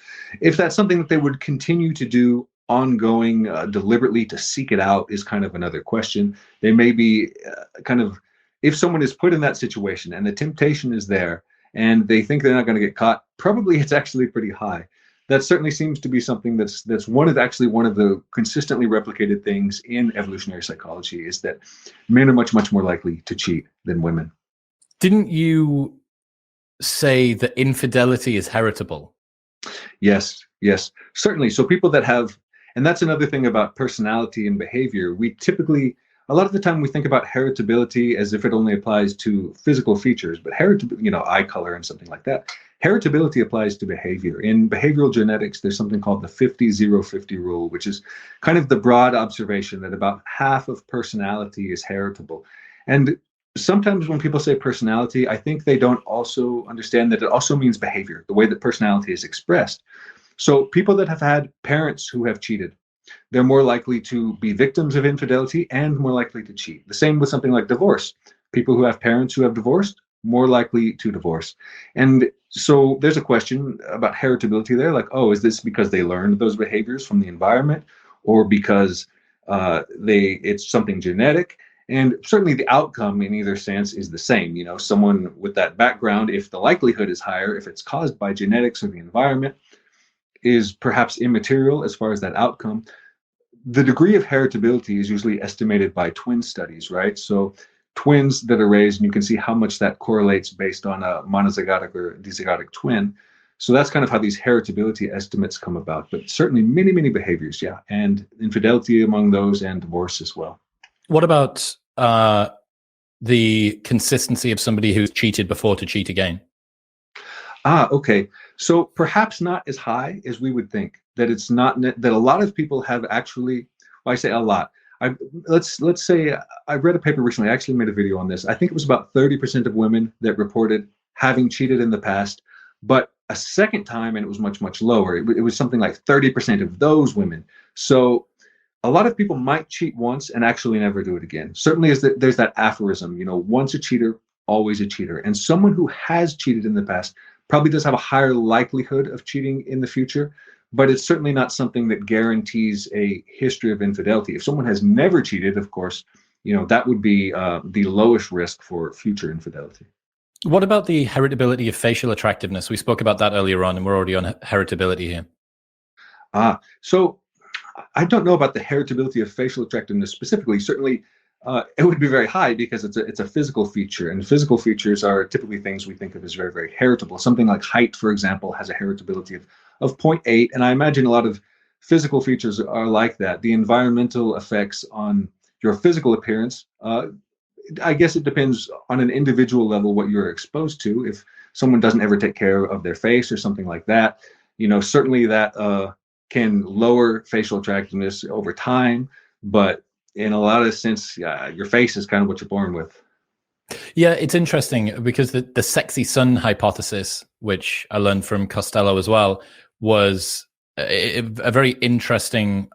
If that's something that they would continue to do ongoing, deliberately to seek it out, is kind of another question. They may be if someone is put in that situation and the temptation is there and they think they're not going to get caught, probably it's actually pretty high. That certainly seems to be something that's one of the consistently replicated things in evolutionary psychology, is that men are much, much more likely to cheat than women. Didn't you say that infidelity is heritable? Yes, certainly. So people that have, and that's another thing about personality and behavior. We typically, a lot of the time, we think about heritability as if it only applies to physical features, but eye color and something like that. Heritability applies to behavior. In behavioral genetics, there's something called the 50-0-50 rule, which is kind of the broad observation that about half of personality is heritable. And sometimes when people say personality, I think they don't also understand that it also means behavior, the way that personality is expressed. So people that have had parents who have cheated, they're more likely to be victims of infidelity and more likely to cheat. The same with something like divorce. People who have parents who have divorced, more likely to divorce. And so there's a question about heritability there, like, oh, is this because they learned those behaviors from the environment, or because it's something genetic? And certainly the outcome in either sense is the same. You know, someone with that background, if the likelihood is higher, if it's caused by genetics or the environment, is perhaps immaterial as far as that outcome. The degree of heritability is usually estimated by twin studies, right? So twins that are raised, and you can see how much that correlates based on a monozygotic or dizygotic twin. So that's kind of how these heritability estimates come about. But certainly many, many behaviors, yeah, and infidelity among those, and divorce as well. What about the consistency of somebody who's cheated before to cheat again? Okay. So perhaps not as high as we would think. That it's not that a lot of people have actually. Well, I say a lot. Let's say I read a paper recently. I actually made a video on this. I think it was about 30% of women that reported having cheated in the past, but a second time, and it was much, much lower. It was something like 30% of those women. So a lot of people might cheat once and actually never do it again. Certainly, there's that aphorism, you know, once a cheater, always a cheater. And someone who has cheated in the past probably does have a higher likelihood of cheating in the future, but it's certainly not something that guarantees a history of infidelity. If someone has never cheated, of course, you know, that would be the lowest risk for future infidelity. What about the heritability of facial attractiveness? We spoke about that earlier on, and we're already on heritability here. So I don't know about the heritability of facial attractiveness specifically. Certainly, it would be very high because it's a physical feature, and physical features are typically things we think of as very, very heritable. Something like height, for example, has a heritability of 0.8, and I imagine a lot of physical features are like that. The environmental effects on your physical appearance, I guess it depends on an individual level what you're exposed to. If someone doesn't ever take care of their face or something like that, you know, certainly that can lower facial attractiveness over time, but in a lot of sense, your face is kind of what you're born with. Yeah, it's interesting because the sexy sun hypothesis, which I learned from Costello as well, was a very interesting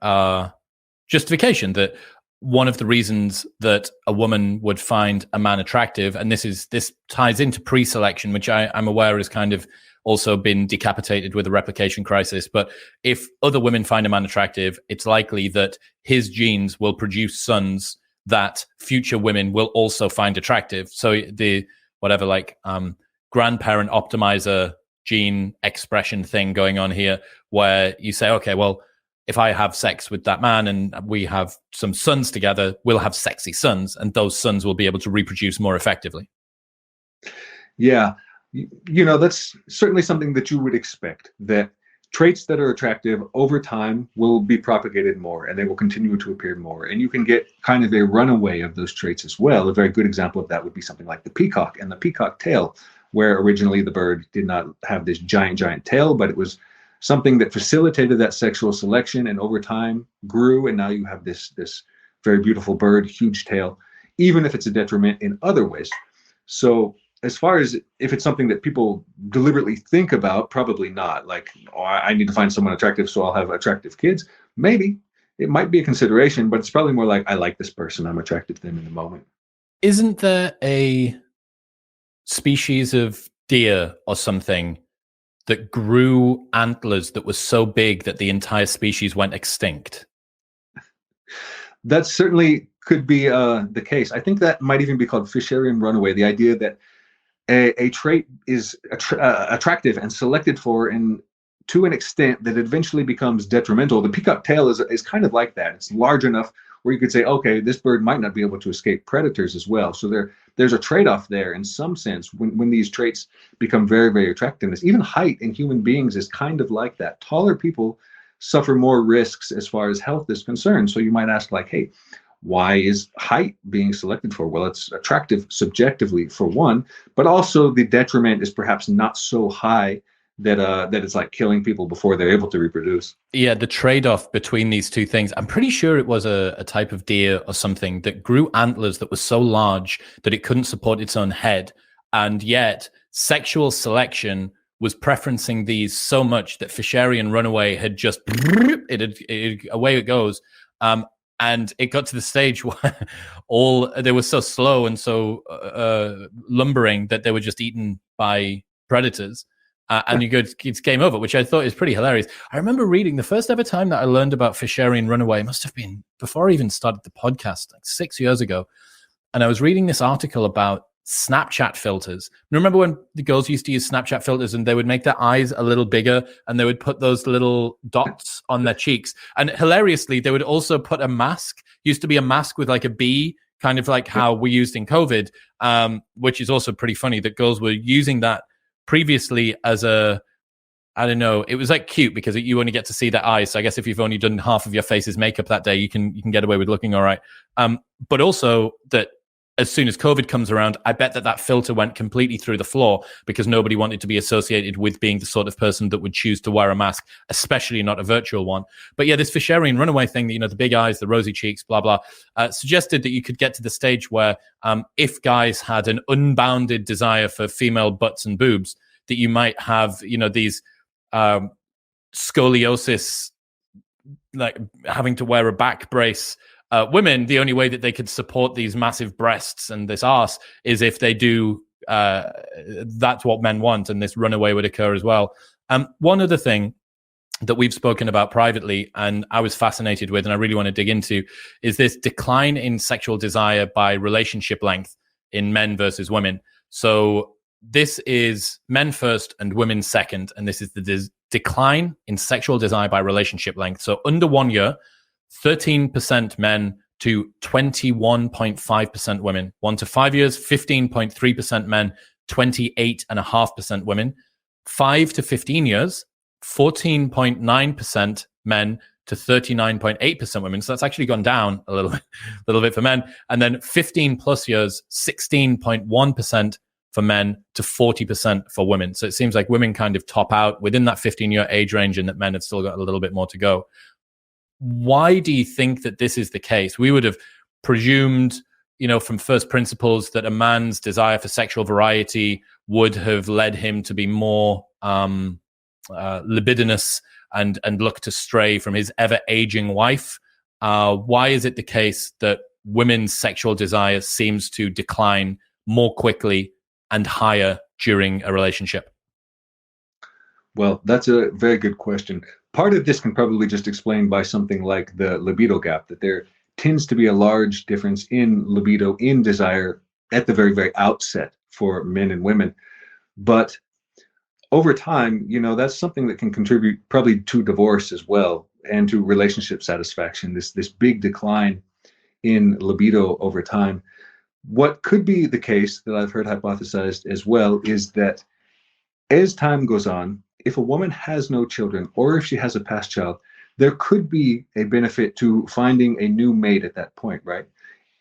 justification that one of the reasons that a woman would find a man attractive, and this ties into pre-selection, which I'm aware has kind of also been decapitated with the replication crisis. But if other women find a man attractive, it's likely that his genes will produce sons that future women will also find attractive. So the whatever grandparent optimizer gene expression thing going on here, where you say, okay, well, if I have sex with that man and we have some sons together, we'll have sexy sons, and those sons will be able to reproduce more effectively. Yeah. You know, that's certainly something that you would expect, that traits that are attractive over time will be propagated more and they will continue to appear more. And you can get kind of a runaway of those traits as well. A very good example of that would be something like the peacock and the peacock tail, where originally the bird did not have this giant, giant tail, but it was something that facilitated that sexual selection and over time grew. And now you have this very beautiful bird, huge tail, even if it's a detriment in other ways. So as far as if it's something that people deliberately think about, probably not. Like, oh, I need to find someone attractive so I'll have attractive kids. Maybe it might be a consideration, but it's probably more like, I like this person, I'm attracted to them in the moment. Isn't there a species of deer or something that grew antlers that was so big that the entire species went extinct? That certainly could be the case. I think that might even be called Fisherian runaway, the idea that a trait is attractive and selected for to an extent that eventually becomes detrimental. The peacock tail is kind of like that. It's large enough where you could say, okay, this bird might not be able to escape predators as well. So there's a trade-off there in some sense when these traits become very, very attractive. Even height in human beings is kind of like that. Taller people suffer more risks as far as health is concerned. So you might ask, like, hey, why is height being selected for? Well, it's attractive subjectively for one, but also the detriment is perhaps not so high that it's like killing people before they're able to reproduce. Yeah, the trade-off between these two things. I'm pretty sure it was a type of deer or something that grew antlers that was so large that it couldn't support its own head. And yet sexual selection was preferencing these so much that Fisherian runaway had just, away it goes. And it got to the stage where they were so slow and so lumbering that they were just eaten by predators. And you go, it's game over, which I thought is pretty hilarious. I remember reading the first ever time that I learned about Fisherian runaway must have been before I even started the podcast, like 6 years ago. And I was reading this article about Snapchat filters. Remember when the girls used to use Snapchat filters and they would make their eyes a little bigger and they would put those little dots on their cheeks? And hilariously, they would also put a mask, used to be a mask with like a bee, kind of like how we used in COVID, which is also pretty funny that girls were using that previously as I don't know, it was like cute because you only get to see their eyes. So I guess if you've only done half of your face's makeup that day, you can get away with looking all right. But also that as soon as COVID comes around, I bet that filter went completely through the floor because nobody wanted to be associated with being the sort of person that would choose to wear a mask, especially not a virtual one. But yeah, this Fisherian runaway thing, that, the big eyes, the rosy cheeks, blah, blah, suggested that you could get to the stage where if guys had an unbounded desire for female butts and boobs, that you might have, these scoliosis, like having to wear a back brace. Women, the only way that they could support these massive breasts and this arse is if they do, that's what men want, and this runaway would occur as well. One other thing that we've spoken about privately, and I was fascinated with, and I really want to dig into, is this decline in sexual desire by relationship length in men versus women. So this is men first and women second, and this is the decline in sexual desire by relationship length. So under 1 year, 13% men to 21.5% women. 1 to 5 years, 15.3% men, 28.5% women. 5 to 15 years, 14.9% men to 39.8% women. So that's actually gone down a little bit for men. And then 15 plus years, 16.1% for men to 40% for women. So it seems like women kind of top out within that 15-year age range and that men have still got a little bit more to go. Why do you think that this is the case? We would have presumed, from first principles that a man's desire for sexual variety would have led him to be more libidinous and look to stray from his ever-aging wife. Why is it the case that women's sexual desire seems to decline more quickly and higher during a relationship? Well, that's a very good question. Part of this can probably just explain by something like the libido gap, that there tends to be a large difference in libido, in desire at the very, very outset for men and women. But over time, that's something that can contribute probably to divorce as well and to relationship satisfaction, this big decline in libido over time. What could be the case that I've heard hypothesized as well is that as time goes on, if a woman has no children or if she has a past child, there could be a benefit to finding a new mate at that point, right?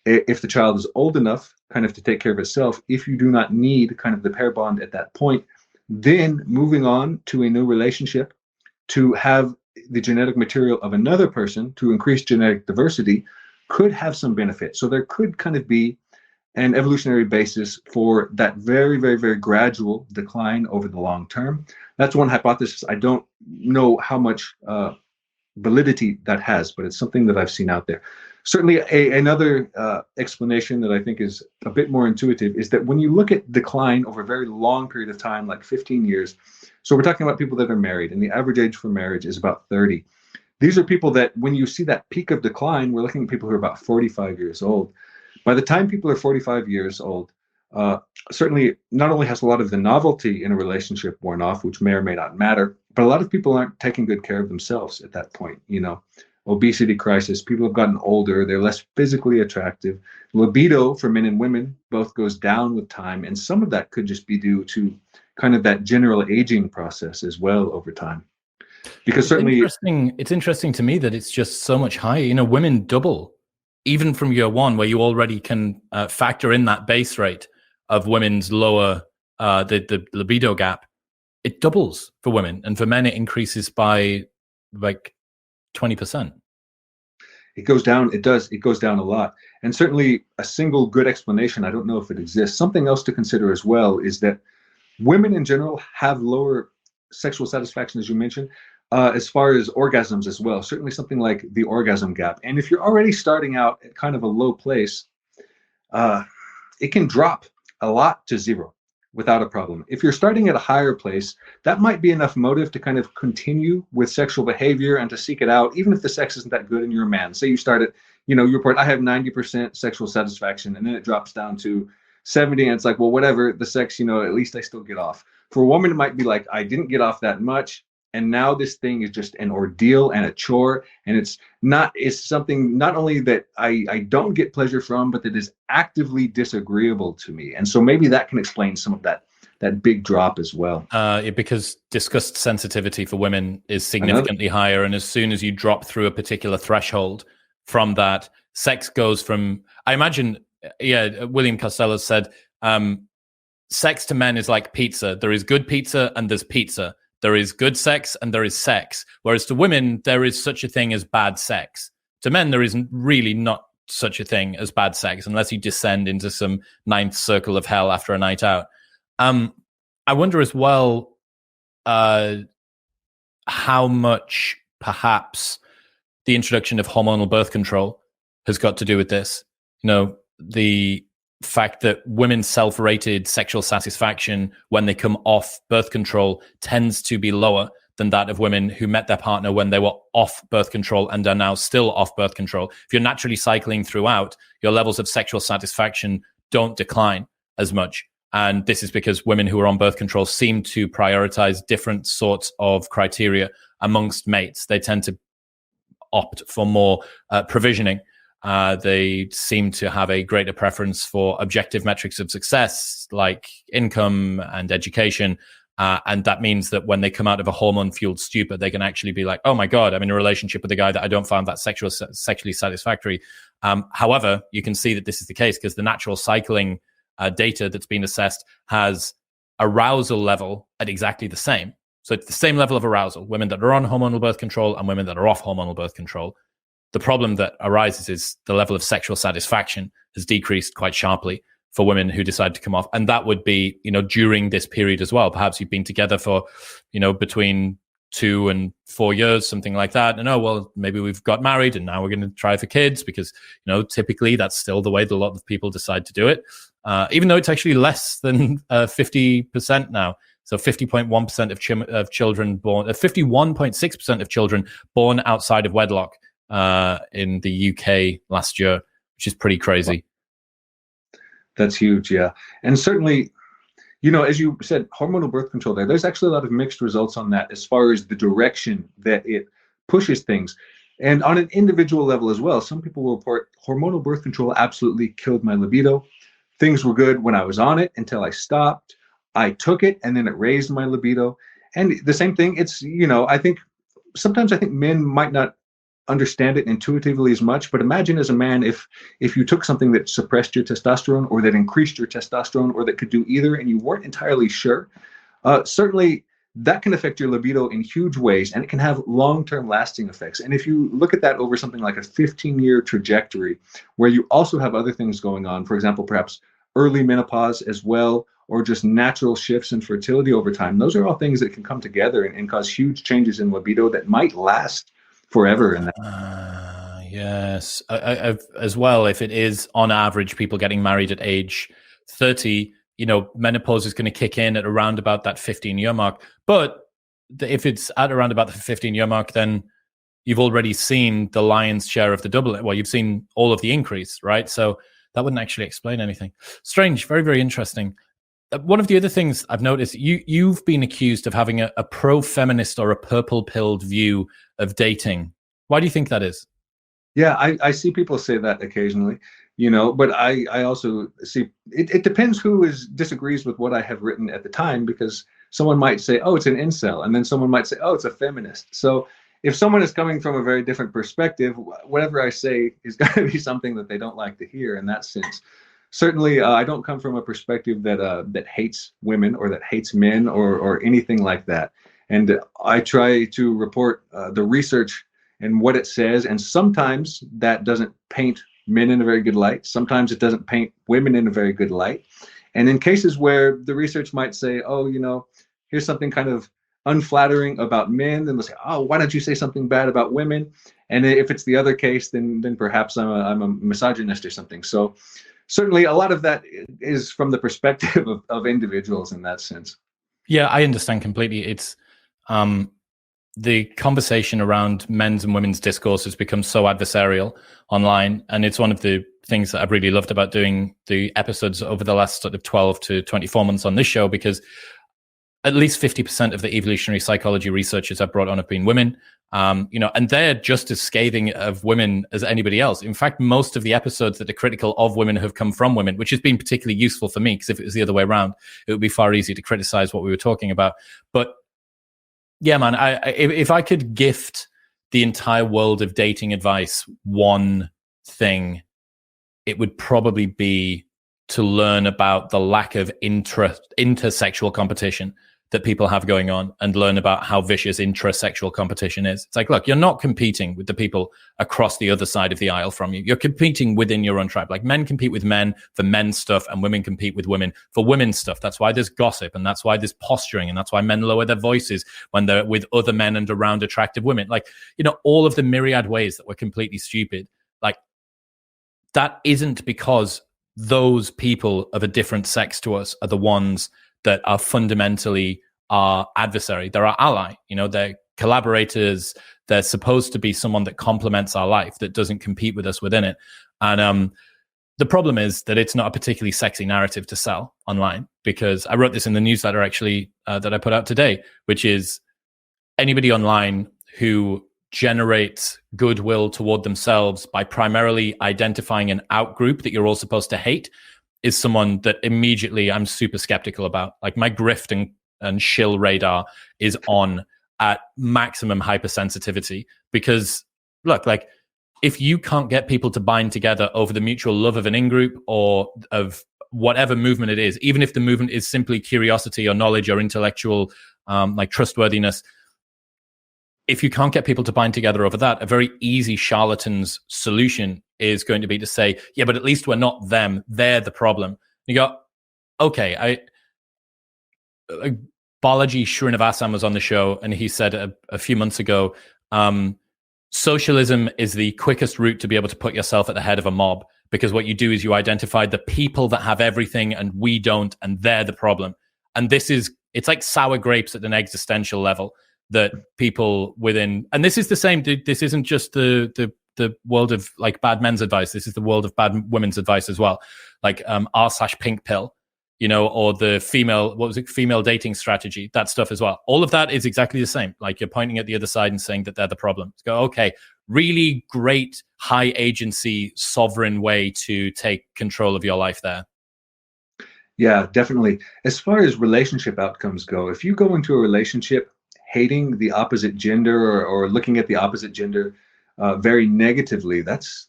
If the child is old enough kind of to take care of itself, if you do not need kind of the pair bond at that point, then moving on to a new relationship to have the genetic material of another person to increase genetic diversity could have some benefit. So there could kind of be an evolutionary basis for that very, very, very gradual decline over the long term. That's one hypothesis. I don't know how much validity that has, but it's something that I've seen out there. Certainly another explanation that I think is a bit more intuitive is that when you look at decline over a very long period of time, like 15 years, so we're talking about people that are married, and the average age for marriage is about 30. These are people that when you see that peak of decline, we're looking at people who are about 45 years old. By the time people are 45 years old, certainly not only has a lot of the novelty in a relationship worn off, which may or may not matter, but a lot of people aren't taking good care of themselves at that point. Obesity crisis, people have gotten older, they're less physically attractive. Libido for men and women both goes down with time, and some of that could just be due to kind of that general aging process as well over time. Because certainly it's interesting to me that it's just so much higher. Women double even from year one, where you already can factor in that base rate of women's lower, the libido gap. it doubles for women, and for men it increases by like 20%. It goes down. It does. It goes down a lot. And certainly a single good explanation, I don't know if it exists. Something else to consider as well is that women in general have lower sexual satisfaction, as you mentioned, as far as orgasms as well. Certainly something like the orgasm gap. And if you're already starting out at kind of a low place, it can drop a lot to zero without a problem. If you're starting at a higher place, that might be enough motive to kind of continue with sexual behavior and to seek it out, even if the sex isn't that good and you're a man. Say you start at, you report, I have 90% sexual satisfaction, and then it drops down to 70, and it's like, well, whatever, the sex, at least I still get off. For a woman, it might be like, I didn't get off that much, and now this thing is just an ordeal and a chore, and it's something not only that I don't get pleasure from, but that is actively disagreeable to me. And so maybe that can explain some of that big drop as well. Because disgust sensitivity for women is significantly higher, and as soon as you drop through a particular threshold from that, sex goes from, I imagine, William Costello said, sex to men is like pizza. There is good pizza and there's pizza. There is good sex and there is sex. Whereas to women, there is such a thing as bad sex. To men, there isn't really not such a thing as bad sex unless you descend into some ninth circle of hell after a night out. I wonder as well how much perhaps the introduction of hormonal birth control has got to do with this. The fact that women's self-rated sexual satisfaction when they come off birth control tends to be lower than that of women who met their partner when they were off birth control and are now still off birth control. If you're naturally cycling throughout, your levels of sexual satisfaction don't decline as much. And this is because women who are on birth control seem to prioritize different sorts of criteria amongst mates. They tend to opt for more provisioning. They seem to have a greater preference for objective metrics of success, like income and education. And that means that when they come out of a hormone-fueled stupor, they can actually be like, oh my God, I'm in a relationship with a guy that I don't find that sexually satisfactory. However, you can see that this is the case because the natural cycling data that's been assessed has arousal level at exactly the same. So it's the same level of arousal, women that are on hormonal birth control and women that are off hormonal birth control. The problem that arises is the level of sexual satisfaction has decreased quite sharply for women who decide to come off. And that would be, during this period as well. Perhaps you've been together for, between 2 and 4 years, something like that. And maybe we've got married and now we're going to try for kids because, typically that's still the way that a lot of people decide to do it. Even though it's actually less than 50% now. So 50.1% of children born, 51.6% of children born outside of wedlock in the UK last year, which is pretty crazy. That's huge, yeah. And certainly, as you said, hormonal birth control there's actually a lot of mixed results on that as far as the direction that it pushes things. And on an individual level as well, some people will report hormonal birth control absolutely killed my libido. Things were good when I was on it until I stopped. I took it and then it raised my libido. And the same thing, it's, I think men might not understand it intuitively as much, but imagine as a man if you took something that suppressed your testosterone or that increased your testosterone or that could do either and you weren't entirely sure, certainly that can affect your libido in huge ways and it can have long-term lasting effects. And if you look at that over something like a 15-year trajectory where you also have other things going on, for example, perhaps early menopause as well, or just natural shifts in fertility over time, those are all things that can come together and cause huge changes in libido that might last forever. And yes, as well, if it is on average people getting married at age 30, menopause is going to kick in at around about that 15-year mark. But if it's at around about the 15-year mark, then you've already seen the lion's share of the double. Well, you've seen all of the increase, right? So that wouldn't actually explain anything. Strange, very, very interesting. One of the other things I've noticed, you've been accused of having a pro-feminist or a purple-pilled view of dating. Why do you think that is? Yeah, I see people say that occasionally, but I also see it depends who disagrees with what I have written at the time, because someone might say, oh, it's an incel, and then someone might say, oh, it's a feminist. So if someone is coming from a very different perspective, whatever I say is going to be something that they don't like to hear in that sense. certainly, I don't come from a perspective that hates women or that hates men or anything like that. And I try to report the research and what it says. And sometimes that doesn't paint men in a very good light. Sometimes it doesn't paint women in a very good light. And in cases where the research might say, oh, here's something kind of unflattering about men, then they'll say, oh, why don't you say something bad about women? And if it's the other case, then perhaps I'm a misogynist or something. So certainly a lot of that is from the perspective of individuals in that sense. Yeah, I understand completely. It's the conversation around men's and women's discourse has become so adversarial online. And it's one of the things that I've really loved about doing the episodes over the last sort of 12 to 24 months on this show, because at least 50% of the evolutionary psychology researchers I've brought on have been women, and they're just as scathing of women as anybody else. In fact, most of the episodes that are critical of women have come from women, which has been particularly useful for me, because if it was the other way around, it would be far easier to criticize what we were talking about. But yeah, man, if I could gift the entire world of dating advice one thing, it would probably be to learn about the lack of intersexual competition that people have going on, and learn about how vicious intrasexual competition is. It's like, look, you're not competing with the people across the other side of the aisle from you. You're competing within your own tribe. Like, men compete with men for men's stuff, and women compete with women for women's stuff. That's why there's gossip, and that's why there's posturing, and that's why men lower their voices when they're with other men and around attractive women. Like, all of the myriad ways that we're completely stupid. Like, that isn't because those people of a different sex to us are the ones that are fundamentally our adversary. They're our ally. They're collaborators. They're supposed to be someone that complements our life, that doesn't compete with us within it. And the problem is that it's not a particularly sexy narrative to sell online, because I wrote this in the newsletter actually that I put out today, which is anybody online who generates goodwill toward themselves by primarily identifying an out-group that you're all supposed to hate is someone that immediately I'm super skeptical about. Like, my grift and shill radar is on at maximum hypersensitivity, because look, like, if you can't get people to bind together over the mutual love of an in-group or of whatever movement it is, even if the movement is simply curiosity or knowledge or intellectual like trustworthiness, if you can't get people to bind together over that, a very easy charlatan's solution is going to be to say, yeah, but at least we're not them. They're the problem. You go, okay, Balaji Srinivasan was on the show, and he said a few months ago, socialism is the quickest route to be able to put yourself at the head of a mob, because what you do is you identify the people that have everything and we don't, and they're the problem. And it's like sour grapes at an existential level that people within, and this is the same, this isn't just the world of like bad men's advice, this is the world of bad women's advice as well. Like r/pink pill, or the female dating strategy, that stuff as well. All of that is exactly the same. Like, you're pointing at the other side and saying that they're the problem. Go, okay, really great, high agency, sovereign way to take control of your life there. Yeah, definitely. As far as relationship outcomes go, if you go into a relationship hating the opposite gender or looking at the opposite gender very negatively, that's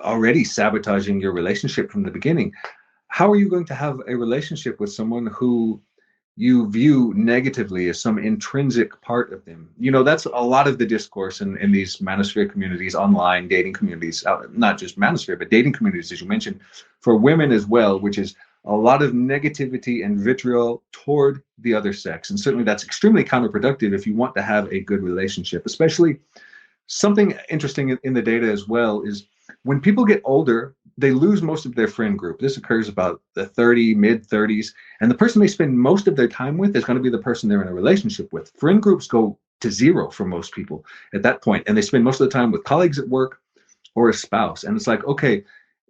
already sabotaging your relationship from the beginning. How are you going to have a relationship with someone who you view negatively as some intrinsic part of them? That's a lot of the discourse in these manosphere communities, online dating communities, not just manosphere, but dating communities, as you mentioned, for women as well, which is a lot of negativity and vitriol toward the other sex. And certainly that's extremely counterproductive if you want to have a good relationship. Especially, something interesting in the data as well is when people get older, they lose most of their friend group. This occurs about the mid-30s. And the person they spend most of their time with is going to be the person they're in a relationship with. Friend groups go to zero for most people at that point. And they spend most of the time with colleagues at work or a spouse. And it's like, okay,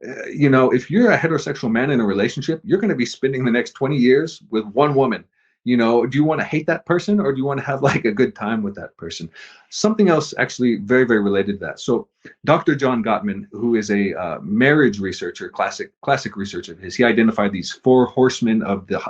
if you're a heterosexual man in a relationship, you're going to be spending the next 20 years with one woman. Do you want to hate that person, or do you want to have like a good time with that person? Something else actually very, very related to that. So Dr. John Gottman, who is a marriage researcher, classic research of his, he identified these 4 horsemen of the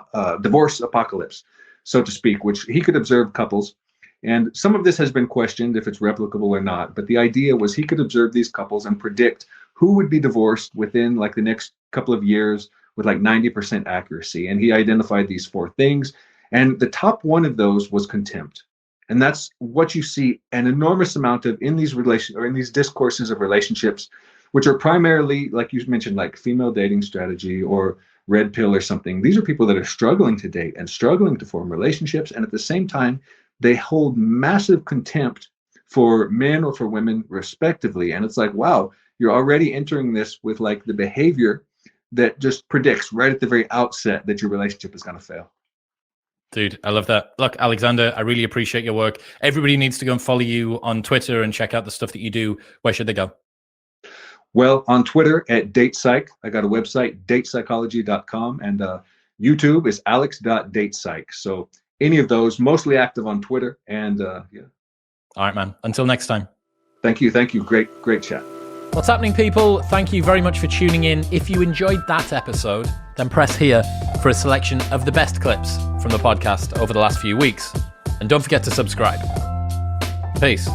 divorce apocalypse, so to speak, which he could observe couples. And some of this has been questioned if it's replicable or not. But the idea was he could observe these couples and predict who would be divorced within like the next couple of years, with like 90% accuracy. And he identified these 4 things. And the top one of those was contempt. And that's what you see an enormous amount of in these in these discourses of relationships, which are primarily, like you mentioned, like female dating strategy or red pill or something. These are people that are struggling to date and struggling to form relationships. And at the same time, they hold massive contempt for men or for women respectively. And it's like, wow, you're already entering this with like the behavior that just predicts right at the very outset that your relationship is going to fail. Dude, I love that. Look, Alexander, I really appreciate your work. Everybody needs to go and follow you on Twitter and check out the stuff that you do. Where should they go? Well, on Twitter at DatePsych. I got a website, datepsychology.com, and YouTube is alex.datepsych. So any of those, mostly active on Twitter. And yeah. All right, man. Until next time. Thank you. Thank you. Great chat. What's happening, people? Thank you very much for tuning in. If you enjoyed that episode, then press here for a selection of the best clips from the podcast over the last few weeks. And don't forget to subscribe. Peace.